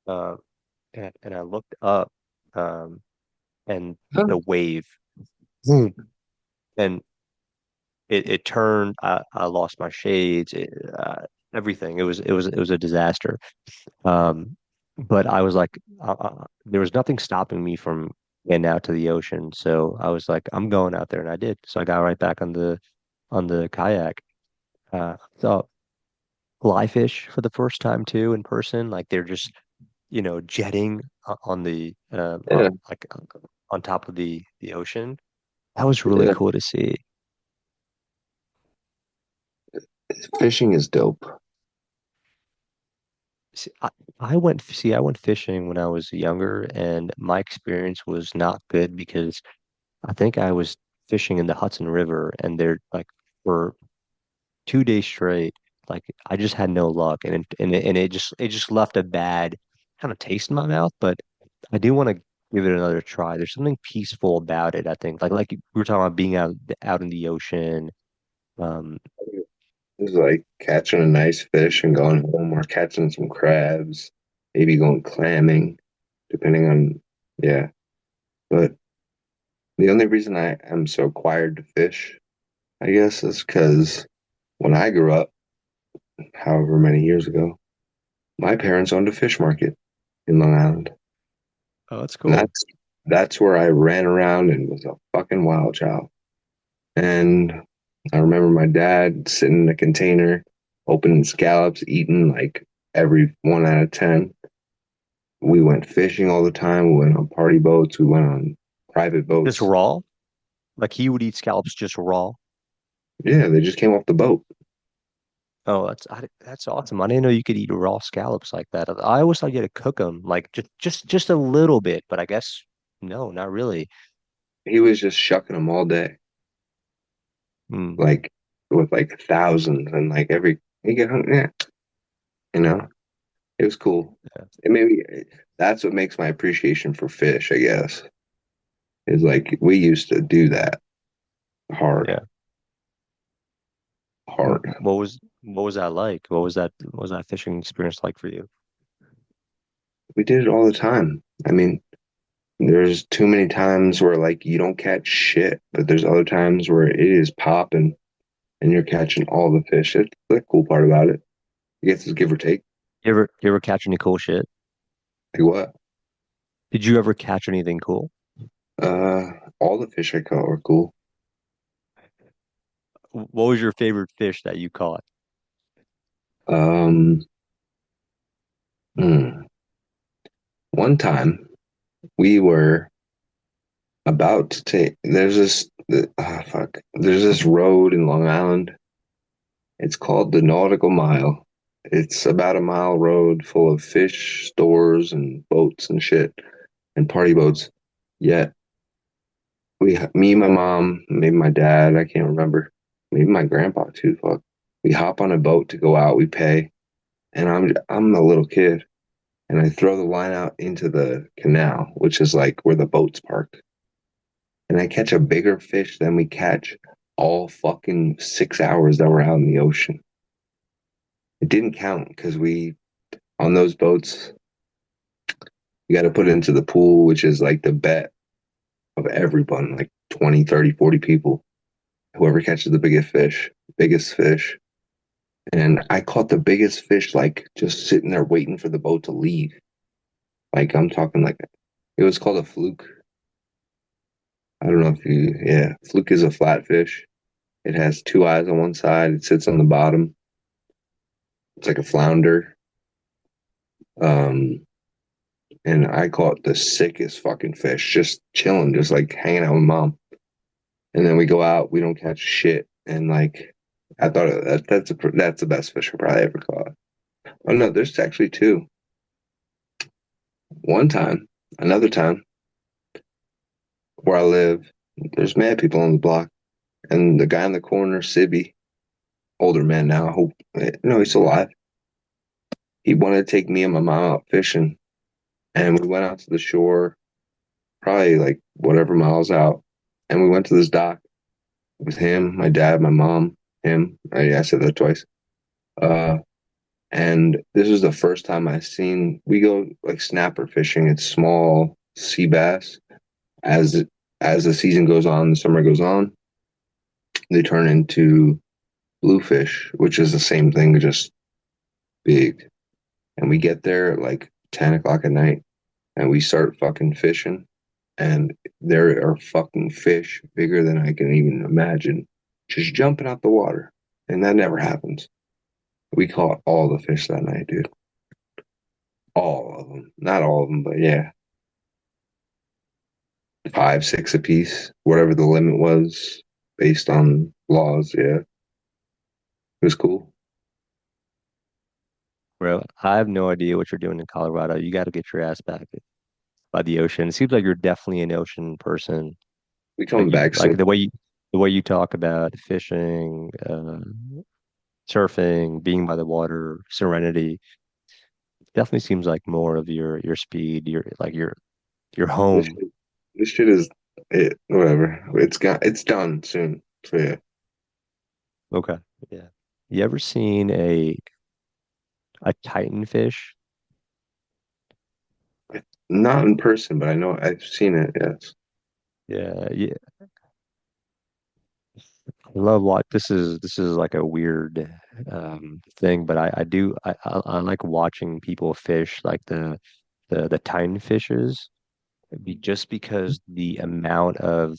uh, and I looked up, um, and the wave, boom, and it turned. I lost my shades, everything. It was a disaster. But I was like, there was nothing stopping me from getting out to the ocean. So I was like, I'm going out there, and I did. So I got right back on the kayak. So fly fish for the first time too in person. Like they're just, jetting on the yeah, on top of the ocean. That was really yeah. cool to see. Fishing is dope. See, I went fishing when I was younger, and my experience was not good because I think I was fishing in the Hudson River, and they're like for 2 days straight. Like I just had no luck, and it just left a bad kind of taste in my mouth. But I do want to give it another try. There's something peaceful about it, I think. Like we were talking about being out in the ocean. Um, It's like catching a nice fish and going home, or catching some crabs, maybe going clamming, depending on, yeah. But the only reason I am so acquired to fish, I guess, is because when I grew up, however many years ago, my parents owned a fish market in Long Island. oh, that's And cool. that's where I ran around and was a fucking wild child. And I remember my dad sitting in a container, opening scallops, eating like every 1 out of 10. We went fishing all the time. We went on party boats. We went on private Just boats. raw? Like he would eat scallops just raw? Yeah, they just came off the boat. Oh, that's awesome. I didn't know you could eat raw scallops like that. I always thought you had to cook them, like just a little bit, but I guess no, not really. He was just shucking them all day, Hmm. like with like thousands, and like every he get hungry. Yeah, you know, it was cool. Yeah. It maybe that's what makes my appreciation for fish, I guess, is like we used to do that hard, Yeah. hard. What was that like? What was that fishing experience like for you? We did it all the time. I mean, There's too many times where like you don't catch shit, but there's other times where it is popping and you're catching all the fish. It's the cool part about it. I guess it's give or take. You ever catch any cool shit? Like what? Did you ever catch anything cool? Uh, all the fish I caught were cool. What was your favorite fish that you caught? Um, hmm. One time we were about to take, fuck, there's this road in Long Island. It's called the Nautical Mile. It's about a mile road full of fish stores and boats and shit and party boats. Yet me, my mom, maybe my dad, I can't remember, maybe my grandpa too. Fuck, we hop on a boat to go out. We pay, and I'm a little kid, and I throw the line out into the canal, which is like where the boats park, and I catch a bigger fish than we catch all fucking 6 hours that we're out in the ocean. It didn't count because we on those boats you got to put it into the pool, which is like the bet of everyone, like 20, 30, 40 people. Whoever catches the biggest fish. And I caught the biggest fish, like just sitting there waiting for the boat to leave. Like I'm talking like it was called a fluke. I don't know if yeah, fluke is a flatfish. It has two eyes on one side. It sits on the bottom. It's like a flounder. Um, and I caught the sickest fucking fish, just chilling, just like hanging out with mom. And then we go out, we don't catch shit, and like I thought that's the best fish I probably ever caught. Oh no, there's actually two. One time, another time where I live, there's mad people on the block, and the guy in the corner, Sibby, older man now, I hope no, he's still alive. He wanted to take me and my mom out fishing, and we went out to the shore, probably like whatever miles out, and we went to this dock. It was him, my dad, my mom, him. I said that twice. Uh, And this was the first time I seen we go like snapper fishing. It's small sea bass. As as the season goes on, the summer goes on, they turn into bluefish, which is the same thing, just big. And we get there at like 10 o'clock at night and we start fucking fishing. And there are fucking fish bigger than I can even imagine just jumping out the water. And that never happens. We caught all the fish that night, dude. All of them. Not all of them, but yeah. Five, six a piece, whatever the limit was based on laws. Yeah, it was cool. Bro, I have no idea what you're doing in Colorado. You got to get your ass back by the ocean. It seems like you're definitely an ocean person. We coming back Like soon. the way you talk about fishing, surfing, being by the water, serenity. Definitely seems like more of your speed, your This home. shit, this shit is it. Whatever. It's done soon. So yeah, Okay. Yeah. You ever seen a Titan fish? not in person, but I know I've seen it. Yes, Yeah, yeah. I love what this is like a weird thing, but I like watching people fish like the Titan fishes just because the amount of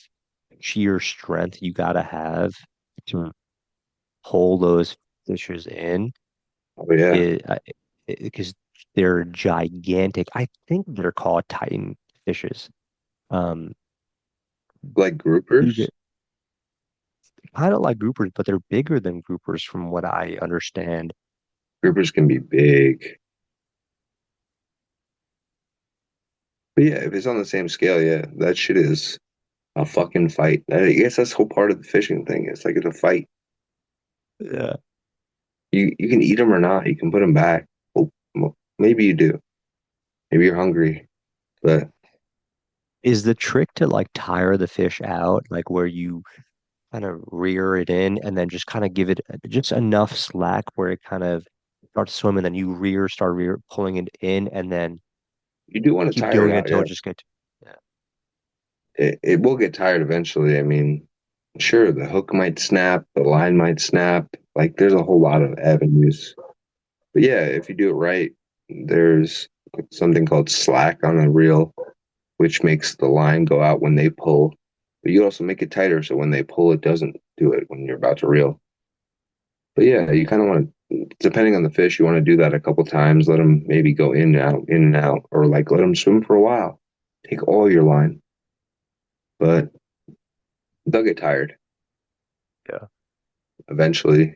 sheer strength you gotta have to pull those fishes in oh yeah, is because they're gigantic. I think they're called Titan fishes. Um, like Dude, groupers. kind of like groupers, but they're bigger than groupers from what I understand. Groupers can be big, but yeah, if it's on the same scale, yeah, that shit is a fucking fight. I guess that's the whole part of the fishing thing. It's like it's a fight. Yeah. You can eat them or not. You can put them back. Well, maybe you do. Maybe you're hungry, but Is the trick to like tire the fish out, like where you kind of rear it in and then just kind of give it just enough slack where it kind of starts swimming, then start rear pulling it in, and then you do want to keep tire doing it it out. until Yeah. it just gets. Yeah. it will get tired eventually. I mean, sure, the hook might snap, the line might snap. Like there's a whole lot of avenues. But yeah, if you do it right, there's something called slack on a reel, which makes the line go out when they pull. But you also make it tighter so when they pull, it doesn't do it when you're about to reel. But yeah, you kind of want to, depending on the fish, you want to do that a couple times. Let them maybe go in and out, or like let them swim for a while. Take all your line, but they'll get tired Yeah. eventually.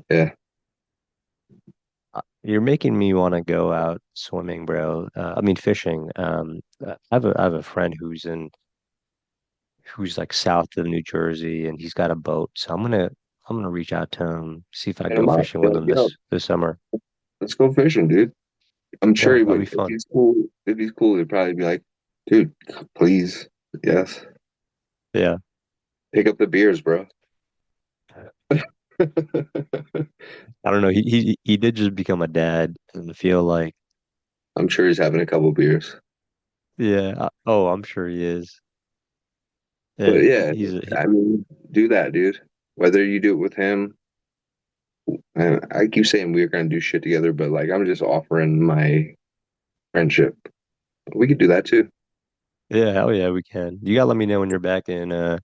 Yeah, You're making me want to go out swimming, bro. I mean fishing. I have a friend who's like south of New Jersey, and he's got a boat. So I'm gonna reach out to him, see if I can hit go them up. fishing Be with like, him yo, this summer. let's go fishing, dude. I'm sure Yeah, he that'll would. be If fun. he's cool, he'd probably be like, dude, please, yes, Yeah. pick up the beers, bro. I don't know. He did just become a dad, and I feel like I'm sure he's having a couple beers. yeah. Oh, I'm sure he is. But And yeah, I mean, do that, dude. Whether you do it with him, and I keep saying we're gonna do shit together, but like I'm just offering my friendship. We could do that too. yeah, hell yeah, we can. You gotta let me know when you're back in the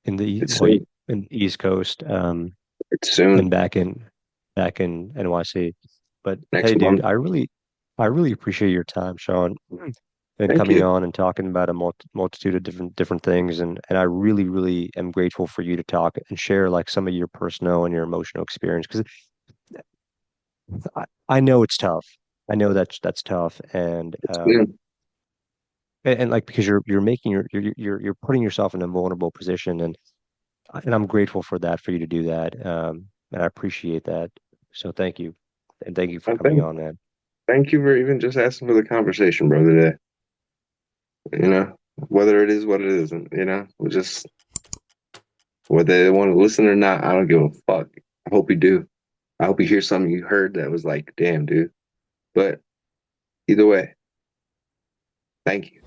It's well, soon. in the East Coast. It's And soon. back in NYC. But hey, Next dude, month. I really appreciate your time, Sean, and Thank coming you. on and talking about a multitude of different things. And I really am grateful for you to talk and share like some of your personal and your emotional experience because I know it's tough. I know that's tough, It's soon. and like because you're making you're putting yourself in a vulnerable position, and I'm grateful for that for you to do that. And I appreciate that. So thank you. And thank you for And coming on, man. thank you for even just asking for the conversation, bro, today. You know, whether it is what it isn't, we just whether they want to listen or not, I don't give a fuck. I hope you do. I hope you hear something you heard that was like, damn, dude. But either way, thank you.